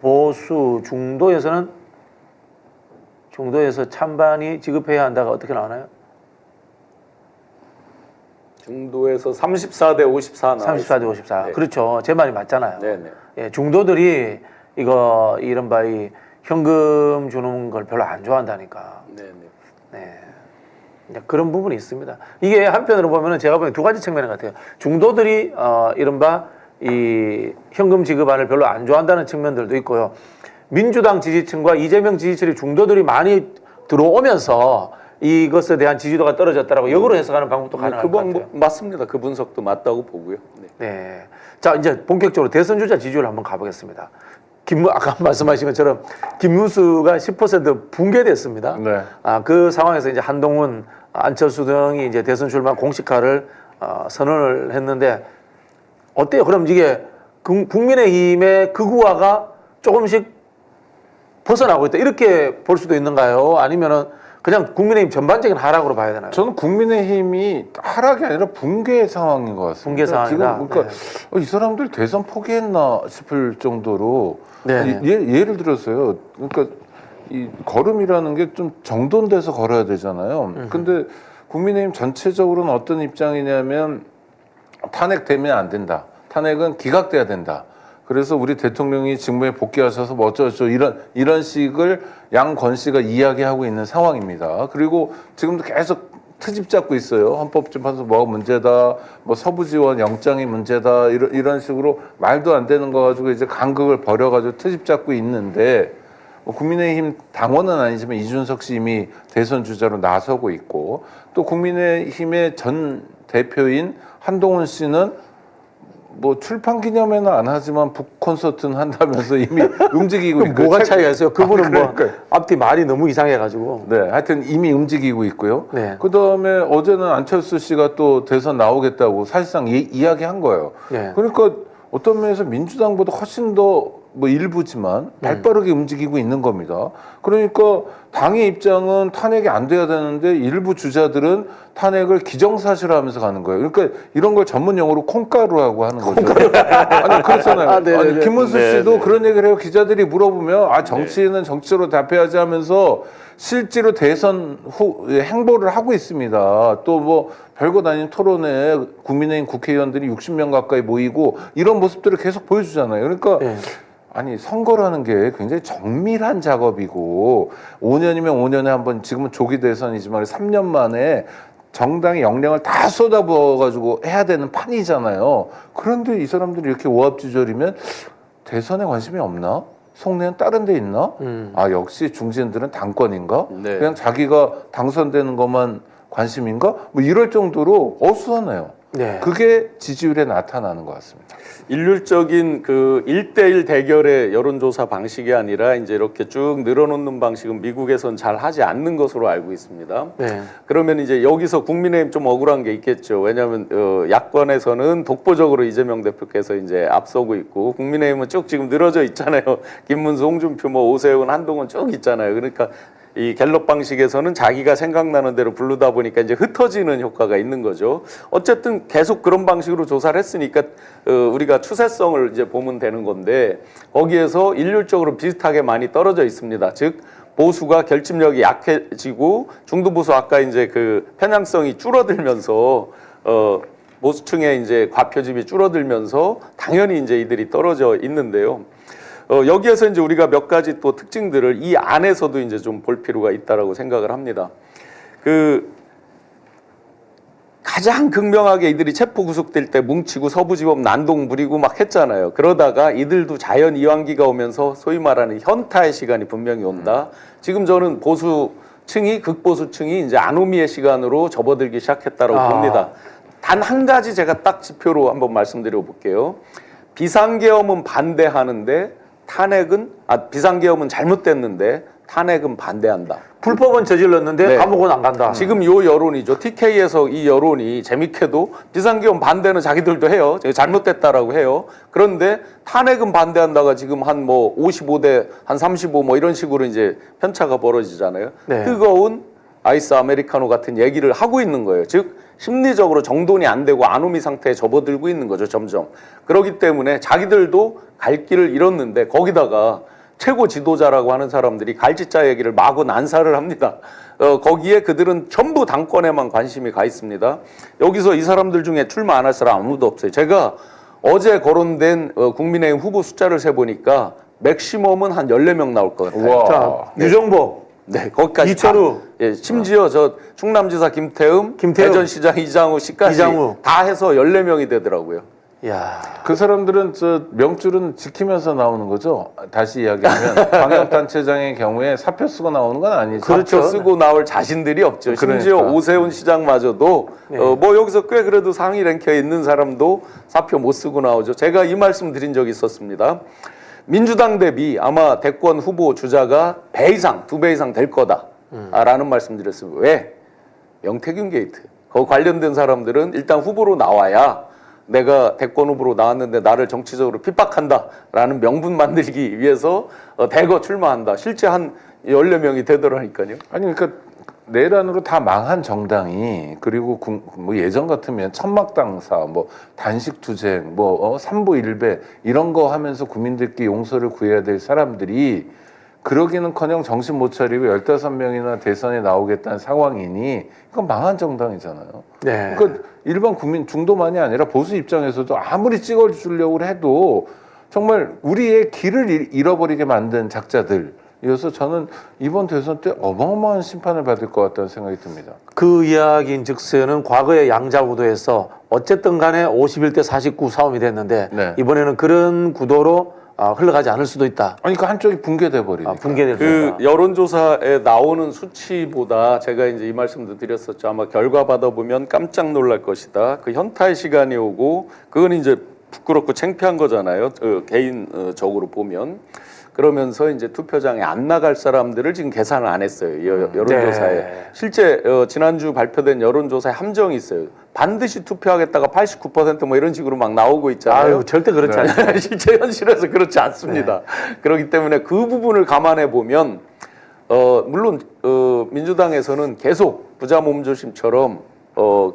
보수 중도에서 찬반이 지급해야 한다가 어떻게 나오나요? 중도에서 34대 54 나와 34대 54. 네. 그렇죠. 제 말이 맞잖아요. 네네. 예, 중도들이 이거 이른바 이 현금 주는 걸 별로 안 좋아한다니까. 네네. 네. 이제 그런 부분이 있습니다. 이게 한편으로 보면은 제가 보기엔 두 가지 측면 같아요. 중도들이 이른바 이 현금 지급안을 별로 안 좋아한다는 측면들도 있고요. 민주당 지지층과 이재명 지지층이 중도들이 많이 들어오면서 이것에 대한 지지도가 떨어졌다라고 역으로 해석하는 방법도 가능할 그 것 같아요. 방법 맞습니다. 그 분석도 맞다고 보고요. 네. 네. 자, 이제 본격적으로 대선 주자 지지율 한번 가보겠습니다. 아까 말씀하신 것처럼 김문수가 10% 붕괴됐습니다. 네. 그 상황에서 이제 한동훈, 안철수 등이 이제 대선 출마 공식화를 선언을 했는데 어때요? 그럼 이게 국민의힘의 극우화가 조금씩 벗어나고 있다 이렇게 볼 수도 있는가요? 아니면은 그냥 국민의힘 전반적인 하락으로 봐야 되나요? 저는 국민의힘이 하락이 아니라 붕괴 상황인 것 같습니다. 붕괴 상황이다. 지금 그러니까 이 사람들 대선 포기했나 싶을 정도로 네. 아니, 예를 들어서요. 그러니까 이 걸음이라는 게 좀 정돈돼서 걸어야 되잖아요. 근데 국민의힘 전체적으로는 어떤 입장이냐면 탄핵되면 안 된다. 탄핵은 기각돼야 된다. 그래서 우리 대통령이 직무에 복귀하셔서 뭐 어쩌고저쩌고 이런 식을 양권 씨가 이야기하고 있는 상황입니다. 그리고 지금도 계속 트집 잡고 있어요. 헌법재판소 뭐가 문제다, 뭐 서부지원 영장이 문제다 이런 식으로 말도 안 되는 거 가지고 이제 간극을 벌여가지고 트집 잡고 있는데 국민의힘 당원은 아니지만 이준석 씨 이미 대선 주자로 나서고 있고 또 국민의힘의 전 대표인 한동훈 씨는 뭐 출판 기념회는 안 하지만 북 콘서트는 한다면서 이미 움직이고 있고 뭐가 차이가 있어요? 그분은 뭐 그러니까요. 앞뒤 말이 너무 이상해가지고. 네, 하여튼 이미 움직이고 있고요. 네. 그다음에 어제는 안철수 씨가 또 대선 나오겠다고 사실상 이야기한 거예요. 네. 그러니까 어떤 면에서 민주당보다 훨씬 더 뭐 일부지만 발빠르게 움직이고 있는 겁니다. 그러니까 당의 입장은 탄핵이 안 돼야 되는데 일부 주자들은 탄핵을 기정사실화하면서 가는 거예요. 그러니까 이런 걸 전문 용어로 콩가루라고 하는 거죠. 아니 그렇잖아요. 아니, 김문수 씨도 그런 얘기를 해요. 기자들이 물어보면 정치인은 정치로 답해야지 하면서 실제로 대선 후 행보를 하고 있습니다. 또 뭐 별거 아닌 토론회 국민의힘 국회의원들이 60명 가까이 모이고 이런 모습들을 계속 보여주잖아요. 그러니까 아니 선거라는 게 굉장히 정밀한 작업이고 5년이면 5년에 한번 지금은 조기 대선이지만 3년 만에 정당의 역량을 다 쏟아부어가지고 해야 되는 판이잖아요. 그런데 이 사람들이 이렇게 오합지졸이면 대선에 관심이 없나? 속내는 다른 데 있나? 아, 역시 중진들은 당권인가? 네. 그냥 자기가 당선되는 것만 관심인가? 뭐 이럴 정도로 어수선해요. 네. 그게 지지율에 나타나는 것 같습니다. 일률적인 그 1대1 대결의 여론조사 방식이 아니라 이제 이렇게 쭉 늘어놓는 방식은 미국에선 잘 하지 않는 것으로 알고 있습니다. 네. 그러면 이제 여기서 국민의힘 좀 억울한 게 있겠죠. 왜냐하면 야권에서는 독보적으로 이재명 대표께서 이제 앞서고 있고 국민의힘은 쭉 지금 늘어져 있잖아요. 김문수, 홍준표, 뭐 오세훈, 한동훈 쭉 있잖아요. 그러니까 이 갤럽 방식에서는 자기가 생각나는 대로 부르다 보니까 이제 흩어지는 효과가 있는 거죠. 어쨌든 계속 그런 방식으로 조사를 했으니까 우리가 추세성을 이제 보면 되는 건데 거기에서 일률적으로 비슷하게 많이 떨어져 있습니다. 즉 보수가 결집력이 약해지고 중도 보수 아까 이제 그 편향성이 줄어들면서 보수층의 이제 과표집이 줄어들면서 당연히 이제 이들이 떨어져 있는데요. 여기에서 이제 우리가 몇 가지 또 특징들을 이 안에서도 이제 좀 볼 필요가 있다라고 생각을 합니다. 그 가장 극명하게 이들이 체포 구속될 때 뭉치고 서부지법 난동 부리고 막 했잖아요. 그러다가 이들도 자연 이완기가 오면서 소위 말하는 현타의 시간이 분명히 온다. 지금 저는 보수층이 극보수층이 이제 아노미의 시간으로 접어들기 시작했다라고 봅니다. 단 한 가지 제가 딱 지표로 한번 말씀드려 볼게요. 비상계엄은 반대하는데 비상계엄은 잘못됐는데 탄핵은 반대한다. 불법은 저질렀는데 네. 감옥은 안 간다. 지금 요 여론이죠. TK에서 이 여론이 재밌게도 비상계엄 반대는 자기들도 해요. 잘못됐다라고 해요. 그런데 탄핵은 반대한다가 지금 한 뭐 55대 한 35 뭐 이런 식으로 이제 편차가 벌어지잖아요. 네. 뜨거운 아이스 아메리카노 같은 얘기를 하고 있는 거예요. 즉 심리적으로 정돈이 안 되고 아노미 상태에 접어들고 있는 거죠. 점점. 그렇기 때문에 자기들도 갈 길을 잃었는데 거기다가 최고 지도자라고 하는 사람들이 갈지자 얘기를 마구 난사를 합니다. 거기에 그들은 전부 당권에만 관심이 가 있습니다. 여기서 이 사람들 중에 출마 안 할 사람 아무도 없어요. 제가 어제 거론된 국민의힘 후보 숫자를 세보니까 맥시멈은 한 14명 나올 것 같아요. 자, 유정복, 네, 거기까지. 이철우. 예, 심지어 저 충남지사 김태흠, 대전시장 이장우 씨까지 이장우. 다 해서 14명이 되더라고요. 야, 그 사람들은 저 명줄은 지키면서 나오는 거죠. 다시 이야기하면 방역단체장의 경우에 사표 쓰고 나오는 건 아니죠. 그렇죠. 사표 쓰고 나올 자신들이 없죠. 심지어 그러니까. 오세훈 시장마저도 네. 뭐 여기서 꽤 그래도 상위 랭크에 있는 사람도 사표 못 쓰고 나오죠. 제가 이 말씀 드린 적이 있었습니다. 민주당 대비 아마 대권 후보 주자가 배 이상, 2배 이상 될 거다라는 말씀 드렸습니다. 왜? 명태균 게이트. 거기 관련된 사람들은 일단 후보로 나와야 내가 대권 후보로 나왔는데 나를 정치적으로 핍박한다라는 명분 만들기 위해서 대거 출마한다. 실제 한 14명이 되더라니까요. 아니 그러니까 내란으로 다 망한 정당이 그리고 뭐 예전 같으면 천막당사, 뭐 단식투쟁, 뭐 삼부일배 이런 거 하면서 국민들께 용서를 구해야 될 사람들이 그러기는커녕 정신 못 차리고 15명이나 대선에 나오겠다는 상황이니 이건 망한 정당이잖아요. 네. 그러니까 일반 국민 중도만이 아니라 보수 입장에서도 아무리 찍어주려고 해도 정말 우리의 길을 잃어버리게 만든 작자들이어서 저는 이번 대선 때 어마어마한 심판을 받을 것 같다는 생각이 듭니다. 그 이야기인 즉세는 과거의 양자구도에서 어쨌든 간에 51대 49 싸움이 됐는데 네. 이번에는 그런 구도로 흘러가지 않을 수도 있다. 아니 그 한쪽이 붕괴돼 버리니까. 붕괴될 수 그 있다. 여론조사에 나오는 수치보다 제가 이제 이 말씀도 드렸었죠. 아마 결과 받아보면 깜짝 놀랄 것이다. 그 현타의 시간이 오고 그건 이제 부끄럽고 창피한 거잖아요. 개인적으로 보면. 그러면서 이제 투표장에 안 나갈 사람들을 지금 계산을 안 했어요. 여론조사에. 네. 실제 지난주 발표된 여론조사에 함정이 있어요. 반드시 투표하겠다가 89%뭐 이런 식으로 막 나오고 있잖아요. 아유, 절대 그렇지 않습니다. 실제 현실에서 그렇지 않습니다. 그렇기 때문에 그 부분을 감안해 보면 물론 민주당에서는 계속 부자 몸조심처럼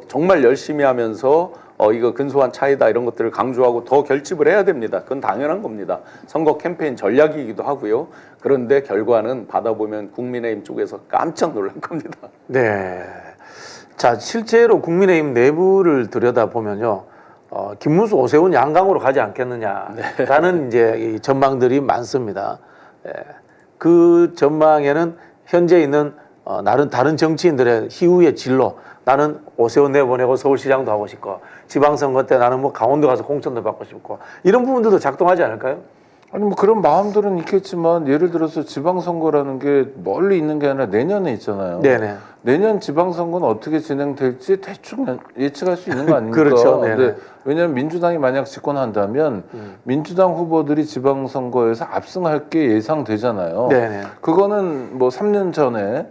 정말 열심히 하면서 이거 근소한 차이다 이런 것들을 강조하고 더 결집을 해야 됩니다. 그건 당연한 겁니다. 선거 캠페인 전략이기도 하고요. 그런데 결과는 받아보면 국민의힘 쪽에서 깜짝 놀랄 겁니다. 네. 자, 실제로 국민의힘 내부를 들여다보면요. 김문수, 오세훈 양강으로 가지 않겠느냐라는 이제 이 전망들이 많습니다. 그 전망에는 현재 있는 다른 정치인들의 희우의 진로, 나는 오세훈 내보내고 서울시장도 하고 싶고 지방선거 때 나는 뭐 강원도 가서 공천도 받고 싶고 이런 부분들도 작동하지 않을까요? 아니 뭐 그런 마음들은 있겠지만 예를 들어서 지방선거라는 게 멀리 있는 게 아니라 내년에 있잖아요. 네네. 내년 지방선거는 어떻게 진행될지 대충 예측할 수 있는 거 아닙니까? 그렇죠. 네네. 근데 왜냐하면 민주당이 만약 집권한다면 민주당 후보들이 지방선거에서 압승할 게 예상되잖아요. 네네. 그거는 뭐 3년 전에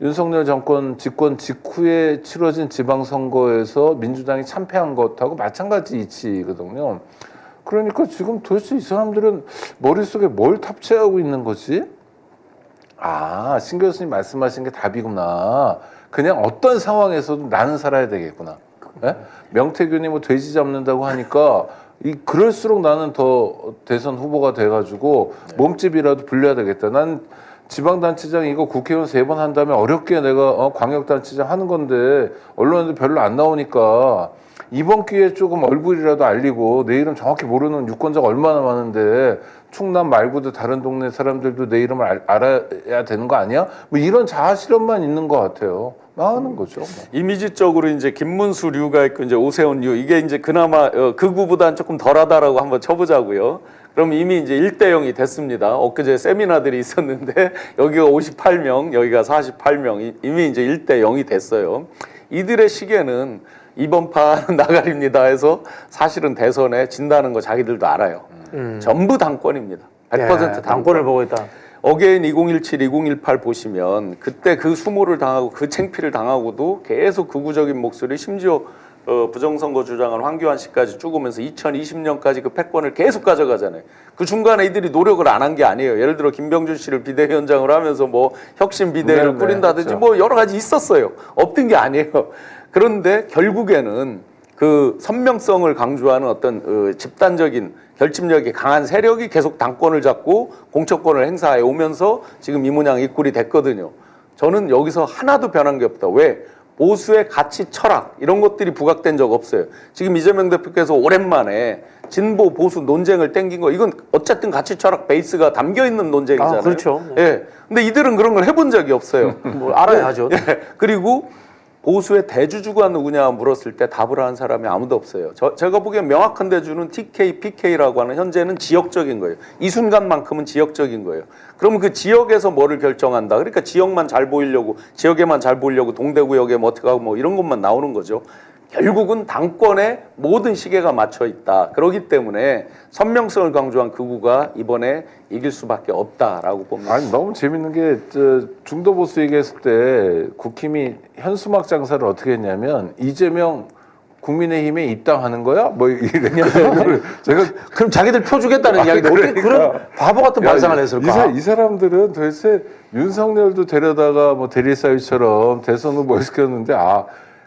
윤석열 정권 집권 직후에 치러진 지방선거에서 민주당이 참패한 것하고 마찬가지 이치거든요. 그러니까 지금 도대체 이 사람들은 머릿속에 뭘 탑재하고 있는 거지? 아, 신 교수님 말씀하신 게 답이구나. 그냥 어떤 상황에서도 나는 살아야 되겠구나. 예? 명태균이 뭐 돼지 잡는다고 하니까 그럴수록 나는 더 대선 후보가 돼가지고 몸집이라도 불려야 되겠다. 난 지방단체장 이거 국회의원 3번 한 다음에 어렵게 내가 광역단체장 하는 건데 언론에도 별로 안 나오니까 이번 기회에 조금 얼굴이라도 알리고 내 이름 정확히 모르는 유권자가 얼마나 많은데 충남 말고도 다른 동네 사람들도 내 이름을 알아야 되는 거 아니야? 뭐 이런 자아 실현만 있는 것 같아요. 망하는 거죠. 이미지적으로 이제 김문수 류가 있고 이제 오세훈 류 이게 이제 그나마 극우보다는 조금 덜하다라고 한번 쳐보자고요. 그럼 이미 이제 1대0이 됐습니다. 엊그제 세미나들이 있었는데 여기가 58명, 여기가 48명, 이미 이제 1대0이 됐어요. 이들의 시계는 이번 판 나가리입니다 해서 사실은 대선에 진다는 거 자기들도 알아요. 전부 당권입니다. 100% 당권을 보고 있다. 어게인 2017, 2018 보시면 그때 그 수모를 당하고 그 창피를 당하고도 계속 극우적인 목소리 심지어 부정선거 주장한 황교안 씨까지 쭉 오면서 2020년까지 그 패권을 계속 가져가잖아요. 그 중간에 이들이 노력을 안 한 게 아니에요. 예를 들어 김병준 씨를 비대위원장으로 하면서 뭐 혁신 비대위를 네, 꾸린다든지 그렇죠. 뭐 여러 가지 있었어요. 없던 게 아니에요. 그런데 결국에는 그 선명성을 강조하는 어떤 집단적인 결집력이 강한 세력이 계속 당권을 잡고 공천권을 행사해 오면서 지금 이 모양 이 꼴이 됐거든요. 저는 여기서 하나도 변한 게 없다. 왜? 보수의 가치, 철학 이런 것들이 부각된 적 없어요. 지금 이재명 대표께서 오랜만에 진보 보수 논쟁을 땡긴 거 이건 어쨌든 가치, 철학 베이스가 담겨 있는 논쟁이잖아요. 아, 그렇죠. 예. 근데 이들은 그런 걸 해본 적이 없어요. 뭐 알아야 하죠. 예. 그리고 보수의 대주주가 누구냐 물었을 때 답을 하는 사람이 아무도 없어요. 제가 보기엔 명확한 대주는 TK, PK라고 하는 현재는 지역적인 거예요. 이 순간만큼은 지역적인 거예요. 그러면 그 지역에서 뭐를 결정한다. 그러니까 지역만 잘 보이려고, 지역에만 잘 보이려고 동대구역에 뭐 어떻게 하고 뭐 이런 것만 나오는 거죠. 결국은 당권에 모든 시계가 맞춰 있다. 그렇기 때문에 선명성을 강조한 극우가 이번에 이길 수밖에 없다라고 봅니다. 아니 너무 재밌는 게 중도 보수 얘기했을 때 국힘이 현수막 장사를 어떻게 했냐면 이재명 국민의힘에 입당하는 거야? 뭐 이랬거든요. 제가 그럼 자기들 표 주겠다는 이야기인데 어떻게 그런 바보 같은 발상을 했을까? 이 사람들은 도대체 윤석열도 데려다가 뭐 대리사위처럼 대선 후보 시켰는데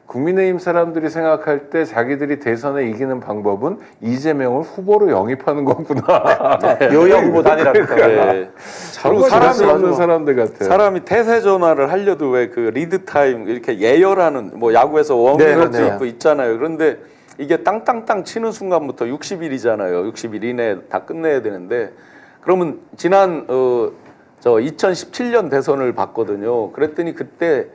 국민의힘 사람들이 생각할 때 자기들이 대선에 이기는 방법은 이재명을 후보로 영입하는 거구나. 여야 후보 단일화니까. 네. 그리고 사람이 없는 사람들 같아요. 사람이 태세 전환을 하려도 왜 그 리드 타임 이렇게 예열하는 뭐 야구에서 네, 웜업도 네. 있고 있잖아요. 그런데 이게 땅땅땅 치는 순간부터 60일이잖아요. 60일 이내에 다 끝내야 되는데 그러면 지난 저 2017년 대선을 봤거든요. 그랬더니 그때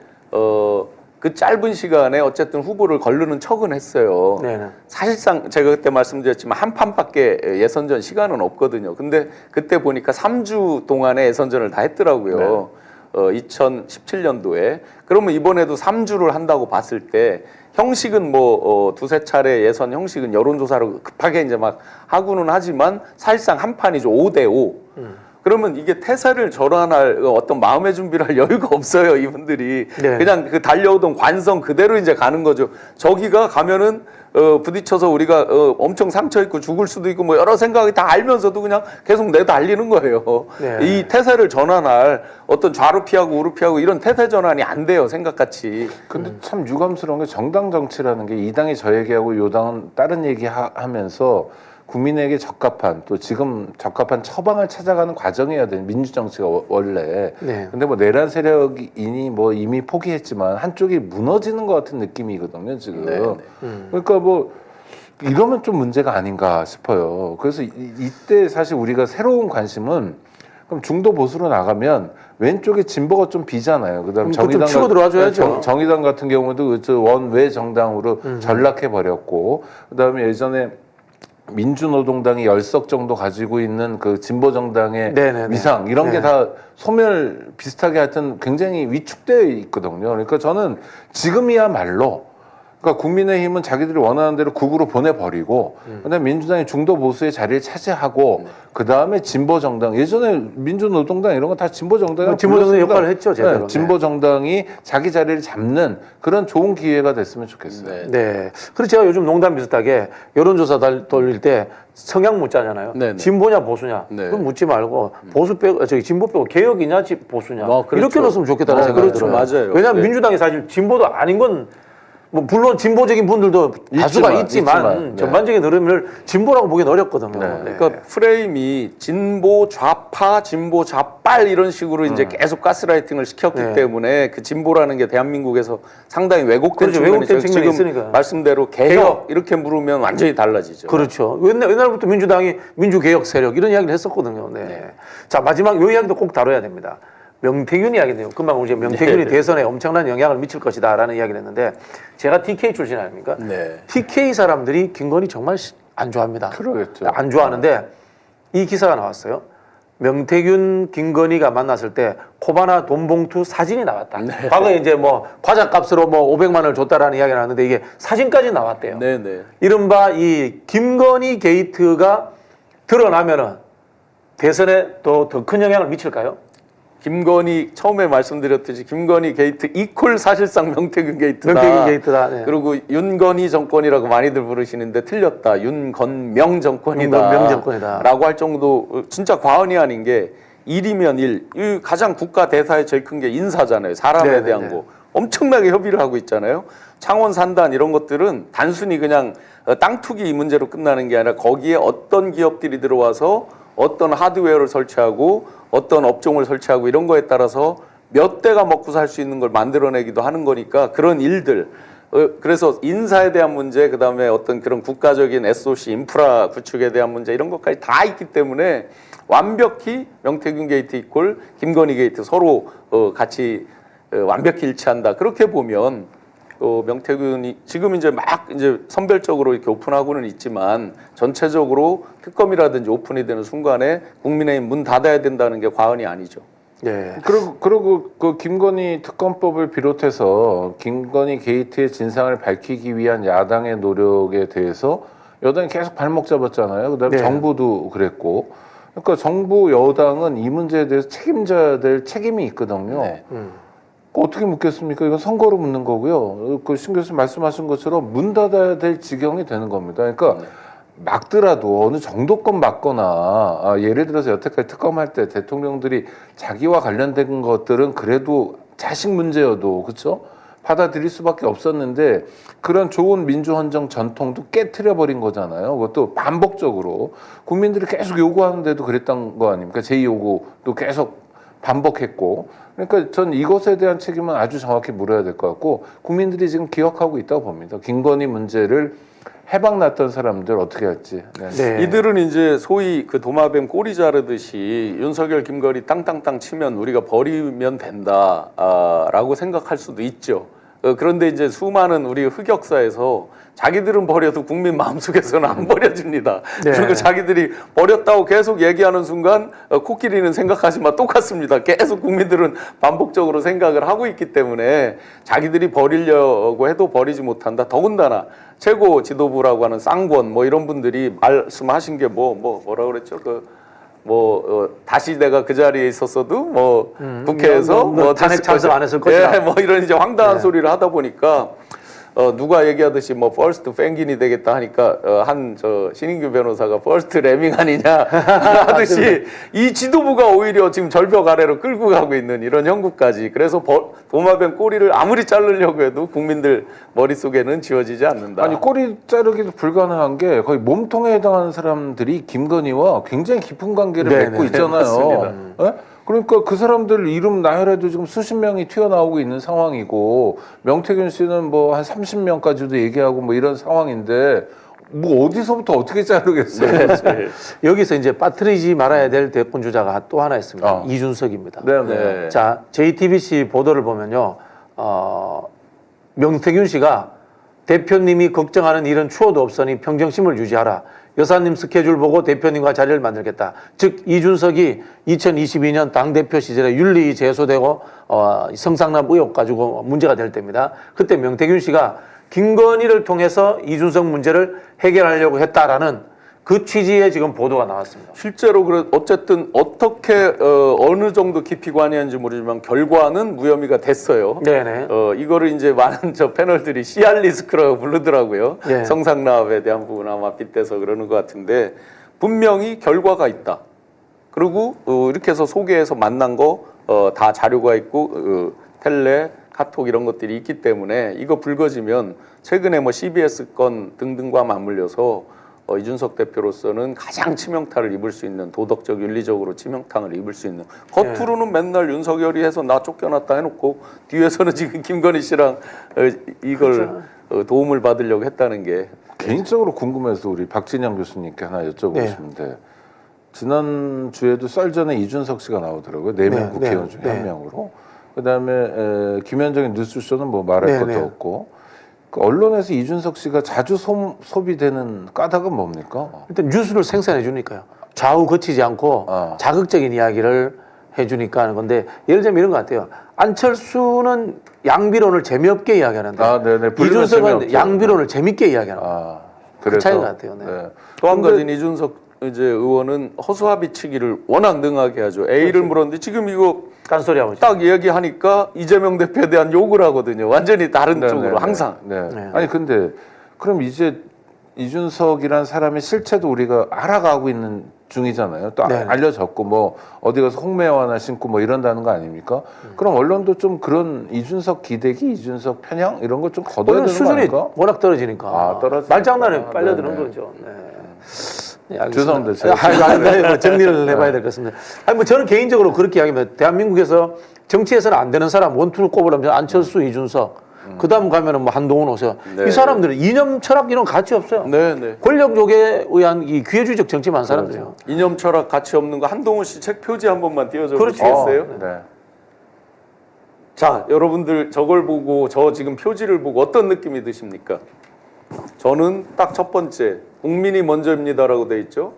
그 짧은 시간에 어쨌든 후보를 거르는 척은 했어요. 네네. 사실상 제가 그때 말씀드렸지만 한 판밖에 예선전 시간은 없거든요. 근데 그때 보니까 3주 동안에 예선전을 다 했더라고요. 2017년도에. 그러면 이번에도 3주를 한다고 봤을 때 형식은 뭐 두세 차례 예선 형식은 여론조사로 급하게 이제 막 하고는 하지만 사실상 한 판이죠. 5대5. 그러면 이게 태세를 전환할 어떤 마음의 준비를 할 여유가 없어요, 이분들이. 네. 그냥 그 달려오던 관성 그대로 이제 가는 거죠. 저기가 가면은 부딪혀서 우리가 엄청 상처 있고 죽을 수도 있고 뭐 여러 생각이 다 알면서도 그냥 계속 내달리는 거예요. 네. 이 태세를 전환할 어떤 좌로 피하고 우로 피하고 이런 태세 전환이 안 돼요, 생각같이. 근데 참 유감스러운 게 정당 정치라는 게 이 당이 저 얘기하고 요 당은 다른 얘기 하면서 국민에게 적합한 또 지금 적합한 처방을 찾아가는 과정이어야 되는 민주정치가 원래. 네. 근데 뭐 내란 세력이니 뭐 이미 포기했지만 한쪽이 무너지는 것 같은 느낌이거든요 지금. 네, 네. 그러니까 뭐 이러면 좀 문제가 아닌가 싶어요. 그래서 이때 사실 우리가 새로운 관심은 그럼 중도 보수로 나가면 왼쪽에 진보가 좀 비잖아요. 그다음 그럼 좀 치고 들어와줘야죠. 정의당 같은 경우도 원외 정당으로 전락해 버렸고, 그다음에 예전에 민주노동당이 10석 정도 가지고 있는 그 진보 정당의 네네네. 위상 이런 게 네. 다 소멸 비슷하게 하여튼 굉장히 위축되어 있거든요. 그러니까 저는 지금이야말로 그러니까 국민의힘은 자기들이 원하는 대로 국으로 보내버리고 그다음에 민주당이 중도 보수의 자리를 차지하고 그다음에 진보 정당 예전에 민주노동당 이런 거 다 진보 정당이 진보 정당 역할을 했죠, 제대로. 네. 진보 정당이 자기 자리를 잡는 그런 좋은 기회가 됐으면 좋겠어요. 네. 그래서 제가 요즘 농담 비슷하게 여론조사 돌릴 때 성향 묻자잖아요. 네네. 진보냐 보수냐. 네. 그건 묻지 말고 보수 빼고 저기 진보 빼고 개혁이냐 보수냐. 그렇죠. 이렇게 넣었으면 좋겠다는 생각이 그렇죠. 들어요. 맞아요. 왜냐하면 네. 민주당이 사실 진보도 아닌 건 뭐 물론 진보적인 분들도 다수가 있지만 네. 전반적인 흐름을 진보라고 보기는 어렵거든요. 네. 네. 그러니까 프레임이 진보 좌파, 진보 좌빨 이런 식으로 이제 계속 가스라이팅을 시켰기 네. 때문에 그 진보라는 게 대한민국에서 상당히 왜곡된 그렇죠. 측면이 왜곡된 있어요. 측면이 지금 있으니까. 말씀대로 개혁, 개혁. 이렇게 물으면 완전히 달라지죠. 그렇죠. 옛날부터 민주당이 민주개혁 세력 이런 이야기를 했었거든요. 네. 자, 마지막 요 이야기도 꼭 다뤄야 됩니다. 명태균 이야기인데요. 금방 이제 명태균이 대선에 엄청난 영향을 미칠 것이다라는 이야기를 했는데 제가 TK 출신 아닙니까? 네. TK 사람들이 김건희 정말 안 좋아합니다. 그러겠죠. 안 좋아하는데 이 기사가 나왔어요. 명태균, 김건희가 만났을 때 코바나 돈봉투 사진이 나왔다. 과거에 이제 뭐 과자값으로 뭐 500만 원을 줬다라는 이야기가 나왔는데 이게 사진까지 나왔대요. 네네. 이른바 이 김건희 게이트가 드러나면은 대선에 더 큰 영향을 미칠까요? 김건희 처음에 말씀드렸듯이 김건희 게이트 이퀄 사실상 명태균 게이트다. 명태균 게이트다. 네. 그리고 윤건희 정권이라고 많이들 부르시는데 틀렸다. 윤건명 정권이다. 윤건명 정권이다. 라고 할 정도 진짜 과언이 아닌 게 일이면 일. 이 가장 국가 대사에 제일 큰 게 인사잖아요. 사람에 네네네. 대한 거. 엄청나게 협의를 하고 있잖아요. 창원 산단 이런 것들은 단순히 그냥 땅 투기 이 문제로 끝나는 게 아니라 거기에 어떤 기업들이 들어와서 어떤 하드웨어를 설치하고 어떤 업종을 설치하고 이런 거에 따라서 몇 대가 먹고 살 수 있는 걸 만들어내기도 하는 거니까 그런 일들. 그래서 인사에 대한 문제, 그다음에 어떤 그런 국가적인 SOC 인프라 구축에 대한 문제 이런 것까지 다 있기 때문에 완벽히 명태균 게이트 이퀄 김건희 게이트 서로 같이 완벽히 일치한다. 그렇게 보면 명태균이 지금 이제 막 이제 선별적으로 이렇게 오픈하고는 있지만 전체적으로 특검이라든지 오픈이 되는 순간에 국민의힘 문 닫아야 된다는 게 과언이 아니죠. 예. 그리고 그 김건희 특검법을 비롯해서 김건희 게이트의 진상을 밝히기 위한 야당의 노력에 대해서 여당이 계속 발목 잡았잖아요. 그다음에 네. 정부도 그랬고. 그러니까 정부 여당은 이 문제에 대해서 책임져야 될 책임이 있거든요. 네. 어떻게 묻겠습니까? 이건 선거로 묻는 거고요. 그 신 교수님 말씀하신 것처럼 문 닫아야 될 지경이 되는 겁니다. 그러니까 막더라도 어느 정도껏 막거나 예를 들어서 여태까지 특검할 때 대통령들이 자기와 관련된 것들은 그래도 자식 문제여도 그렇죠? 받아들일 수밖에 없었는데 그런 좋은 민주헌정 전통도 깨트려 버린 거잖아요. 그것도 반복적으로 국민들이 계속 요구하는데도 그랬던 거 아닙니까? 제2요구도 계속 반복했고, 그러니까 전 이것에 대한 책임은 아주 정확히 물어야 될 것 같고 국민들이 지금 기억하고 있다고 봅니다. 김건희 문제를 해방 났던 사람들 어떻게 할지. 네. 네. 이들은 이제 소위 그 도마뱀 꼬리 자르듯이 윤석열 김건희 땅땅땅 치면 우리가 버리면 된다라고 생각할 수도 있죠. 그런데 이제 수많은 우리 흑역사에서 자기들은 버려도 국민 마음속에서는 안 버려집니다. 네. 그리고 자기들이 버렸다고 계속 얘기하는 순간 코끼리는 생각하지만 똑같습니다. 계속 국민들은 반복적으로 생각을 하고 있기 때문에 자기들이 버리려고 해도 버리지 못한다. 더군다나 최고 지도부라고 하는 쌍권 뭐 이런 분들이 말씀하신 게 뭐라 그랬죠? 다시 내가 그 자리에 있었어도 국회에서 탄핵 찬성 안 했을 것이다. 예, 이런 이제 황당한 네. 소리를 하다 보니까 누가 얘기하듯이 퍼스트 펭귄이 되겠다 하니까 신인규 변호사가 퍼스트 레밍 아니냐 하듯이 이 지도부가 오히려 지금 절벽 아래로 끌고 가고 있는 이런 형국까지. 그래서 도마뱀 꼬리를 아무리 자르려고 해도 국민들 머릿속에는 지워지지 않는다. 아니 꼬리 자르기도 불가능한 게 거의 몸통에 해당하는 사람들이 김건희와 굉장히 깊은 관계를 네네. 맺고 있잖아요. 맞습니다. 예? 그러니까 그 사람들 이름 나열해도 지금 수십 명이 튀어나오고 있는 상황이고 명태균 씨는 뭐 한 30명까지도 얘기하고 뭐 이런 상황인데 뭐 어디서부터 어떻게 자르겠어요? 네. 여기서 이제 빠뜨리지 말아야 될 대권 주자가 또 하나 있습니다. 어. 이준석입니다. 네, 네. 자, JTBC 보도를 보면요, 명태균 씨가 대표님이 걱정하는 일은 추워도 없으니 평정심을 유지하라. 여사님 스케줄 보고 대표님과 자리를 만들겠다. 즉 이준석이 2022년 당대표 시절에 윤리 제소되고 성상납 의혹 가지고 문제가 될 때입니다. 그때 명태균 씨가 김건희를 통해서 이준석 문제를 해결하려고 했다라는 그 취지의 지금 보도가 나왔습니다. 실제로 어쨌든 어떻게 어느 정도 깊이 관여한지 모르지만 결과는 무혐의가 됐어요. 네네. 이거를 이제 많은 저 패널들이 CR 리스크라고 부르더라고요. 네. 성상납에 대한 부분 아마 빗대서 그러는 것 같은데 분명히 결과가 있다. 그리고 이렇게 해서 소개해서 만난 거 다 자료가 있고 텔레, 카톡 이런 것들이 있기 때문에 이거 불거지면 최근에 뭐 CBS 건 등등과 맞물려서 이준석 대표로서는 가장 치명타를 입을 수 있는 도덕적 윤리적으로 치명타를 입을 수 있는 겉으로는 맨날 윤석열이 해서 나 쫓겨났다 해놓고 뒤에서는 지금 김건희 씨랑 이걸 도움을 받으려고 했다는 게 개인적으로 궁금해서 우리 박진영 교수님께 하나 여쭤보고 싶은데 지난 주에도 썰 전에 이준석 씨가 나오더라고요. 4명 국회의원 중에 한 명으로. 그다음에 김현정의 뉴스쇼는 뭐 말할 것도 없고. 그 언론에서 이준석 씨가 자주 소비되는 까닭은 뭡니까? 일단 뉴스를 생산해 주니까요. 좌우 거치지 않고 자극적인 이야기를 해주니까 하는 건데 예를 들면 이런 것 같아요. 안철수는 양비론을 재미없게 이야기하는데 네네. 이준석은 재미없죠. 양비론을 재밌게 이야기하는 거예요. 그 차이인 것 같아요. 네. 또 한 가지는 이준석 이제 의원은 허수아비 치기를 워낙 능하게 하죠. A를 물었는데 지금 이거 딴소리하고 있죠. 딱 얘기하니까 이재명 대표에 대한 욕을 하거든요. 완전히 다른 쪽으로 항상. 네. 아니 근데 그럼 이제 이준석이란 사람의 실체도 우리가 알아가고 있는 중이잖아요. 또 알려졌고 뭐 어디 가서 홍매화 하나 신고 뭐 이런다는 거 아닙니까? 그럼 언론도 좀 그런 이준석 기대기, 이준석 편향 이런 거 좀 걷어야 되는 거 수준이 아닙니까? 워낙 떨어지니까 떨어지니까. 말장난에 빨려드는 네네. 거죠. 네. 네, 죄송합니다. 제가 뭐 정리를 해봐야 될 것 같습니다. 아니 뭐 저는 개인적으로 그렇게 이야기합니다. 대한민국에서 정치에서는 안 되는 사람 원투를 꼽으려면 안철수, 이준석, 그다음 가면은 뭐 한동훈, 오세훈. 네. 이 사람들은 이념, 철학 이런 가치 없어요. 네. 권력욕에 의한 이 기회주의적 정치만 한 사람들이에요. 이념 철학 가치 없는 거 한동훈 씨 책 표지 한 번만 띄워줘 그렇죠. 보시겠어요? 네. 자, 여러분들 저걸 보고 저 지금 표지를 보고 어떤 느낌이 드십니까? 저는 딱 첫 번째 국민이 먼저입니다라고 돼 있죠.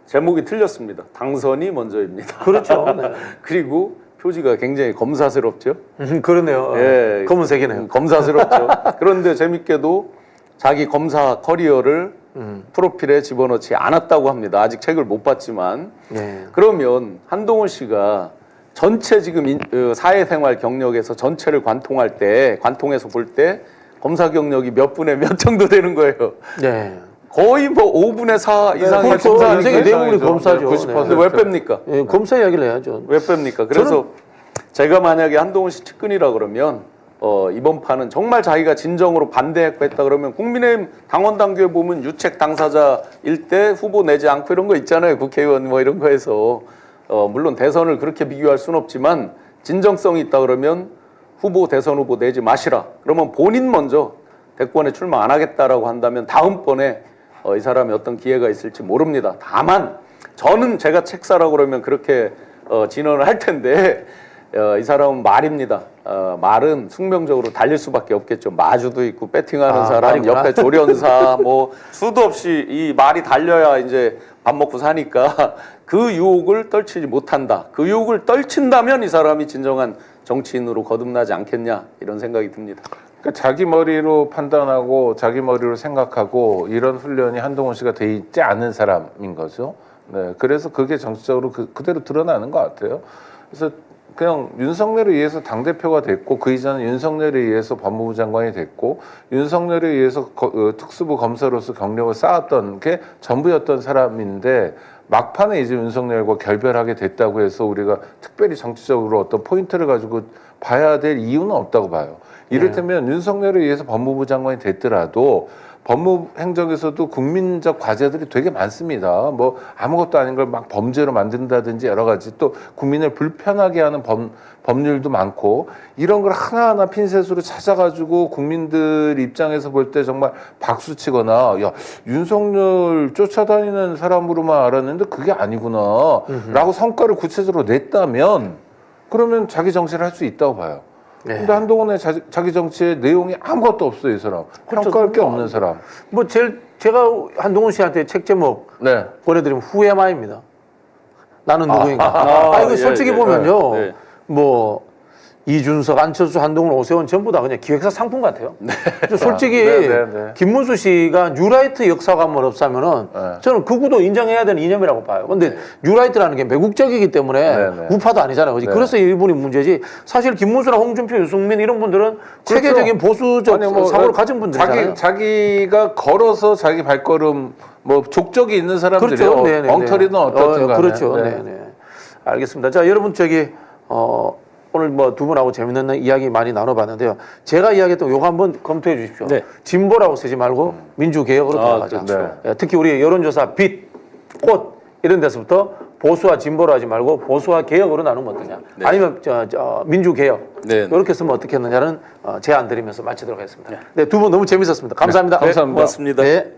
제목이 틀렸습니다. 당선이 먼저입니다. 그렇죠. 네. 그리고 표지가 굉장히 검사스럽죠. 그러네요. 예, 검은색이네요. 검사스럽죠. 그런데 재밌게도 자기 검사 커리어를 프로필에 집어넣지 않았다고 합니다. 아직 책을 못 봤지만. 네. 그러면 한동훈 씨가 전체 지금 사회생활 경력에서 전체를 관통해서 볼 때 검사 경력이 몇 분의 몇 정도 되는 거예요. 네. 거의 뭐 5분의 4 이상의 그렇죠. 검사 인생의 대부분이 검사죠. 90%. 근데 왜 뺍니까? 예, 검사 이야기를 해야죠. 왜 뺍니까? 그래서 제가 만약에 한동훈 씨 측근이라 그러면 이번 판은 정말 자기가 진정으로 반대했고 했다 그러면 국민의힘 당원 당규에 보면 유책 당사자일 때 후보 내지 않고 이런 거 있잖아요. 국회의원 뭐 이런 거에서 물론 대선을 그렇게 비교할 수는 없지만 진정성이 있다 그러면 대선 후보 내지 마시라. 그러면 본인 먼저 대권에 출마 안 하겠다라고 한다면 다음번에 이 사람이 어떤 기회가 있을지 모릅니다. 다만 저는 제가 책사라고 그러면 그렇게 진언을 할 텐데 이 사람은 말입니다. 말은 숙명적으로 달릴 수밖에 없겠죠. 마주도 있고 배팅하는 사람, 말이구나. 옆에 조련사 뭐 수도 없이 이 말이 달려야 이제 밥 먹고 사니까 그 유혹을 떨치지 못한다. 그 유혹을 떨친다면 이 사람이 진정한 정치인으로 거듭나지 않겠냐 이런 생각이 듭니다. 그러니까 자기 머리로 판단하고 자기 머리로 생각하고 이런 훈련이 한동훈 씨가 돼 있지 않은 사람인 거죠. 네, 그래서 그게 정치적으로 그대로 드러나는 것 같아요. 그래서 그냥 윤석열에 의해서 당대표가 됐고 그 이전에 윤석열에 의해서 법무부 장관이 됐고 윤석열에 의해서 특수부 검사로서 경력을 쌓았던 게 전부였던 사람인데 막판에 이제 윤석열과 결별하게 됐다고 해서 우리가 특별히 정치적으로 어떤 포인트를 가지고 봐야 될 이유는 없다고 봐요. 이를테면 윤석열에 의해서 법무부 장관이 됐더라도 법무행정에서도 국민적 과제들이 되게 많습니다. 뭐 아무것도 아닌 걸 막 범죄로 만든다든지 여러 가지 또 국민을 불편하게 하는 법률도 많고 이런 걸 하나하나 핀셋으로 찾아가지고 국민들 입장에서 볼 때 정말 박수치거나 야 윤석열 쫓아다니는 사람으로만 알았는데 그게 아니구나 라고 성과를 구체적으로 냈다면 그러면 자기 정치를 할 수 있다고 봐요. 네. 근데 한동훈의 자기 정치의 내용이 아무것도 없어요, 이 사람. 그렇죠. 평가할 게 없는 사람. 뭐 제가 한동훈 씨한테 책 제목 네. 보내드리면 후회마입니다. 나는 누구인가. 이거 솔직히 예, 보면요. 네. 뭐 이준석, 안철수, 한동훈, 오세훈 전부 다 그냥 기획사 상품 같아요. 솔직히 네, 네, 네. 김문수 씨가 뉴라이트 역사관만 없으면은 네. 저는 극우도 인정해야 되는 이념이라고 봐요. 근데 뉴라이트라는 게 매국적이기 때문에 네, 네. 우파도 아니잖아요. 네. 그래서 이분이 문제지. 사실 김문수나 홍준표, 유승민 이런 분들은 체계적인 보수적 아니, 뭐, 사고를 가진 분들이잖아요. 자기가 걸어서 자기 발걸음 뭐 족적이 있는 사람들이 그렇죠. 네, 네, 엉터리는 네. 어떻든 간에. 그렇죠. 네. 네, 네. 알겠습니다. 자, 여러분 오늘 뭐 두 분하고 재밌는 이야기 많이 나눠봤는데요. 제가 이야기했던 요거 한번 검토해 주십시오. 네. 진보라고 쓰지 말고 민주개혁으로 돌아가자. 그렇죠. 예, 특히 우리 여론조사 빛, 꽃 이런 데서부터 보수와 진보로 하지 말고 보수와 개혁으로 나누면 어떠냐. 네. 아니면 민주개혁 네. 이렇게 쓰면 어떻겠느냐는 제안 드리면서 마치도록 하겠습니다. 네, 두 분 너무 재밌었습니다. 감사합니다. 네, 고맙습니다. 네.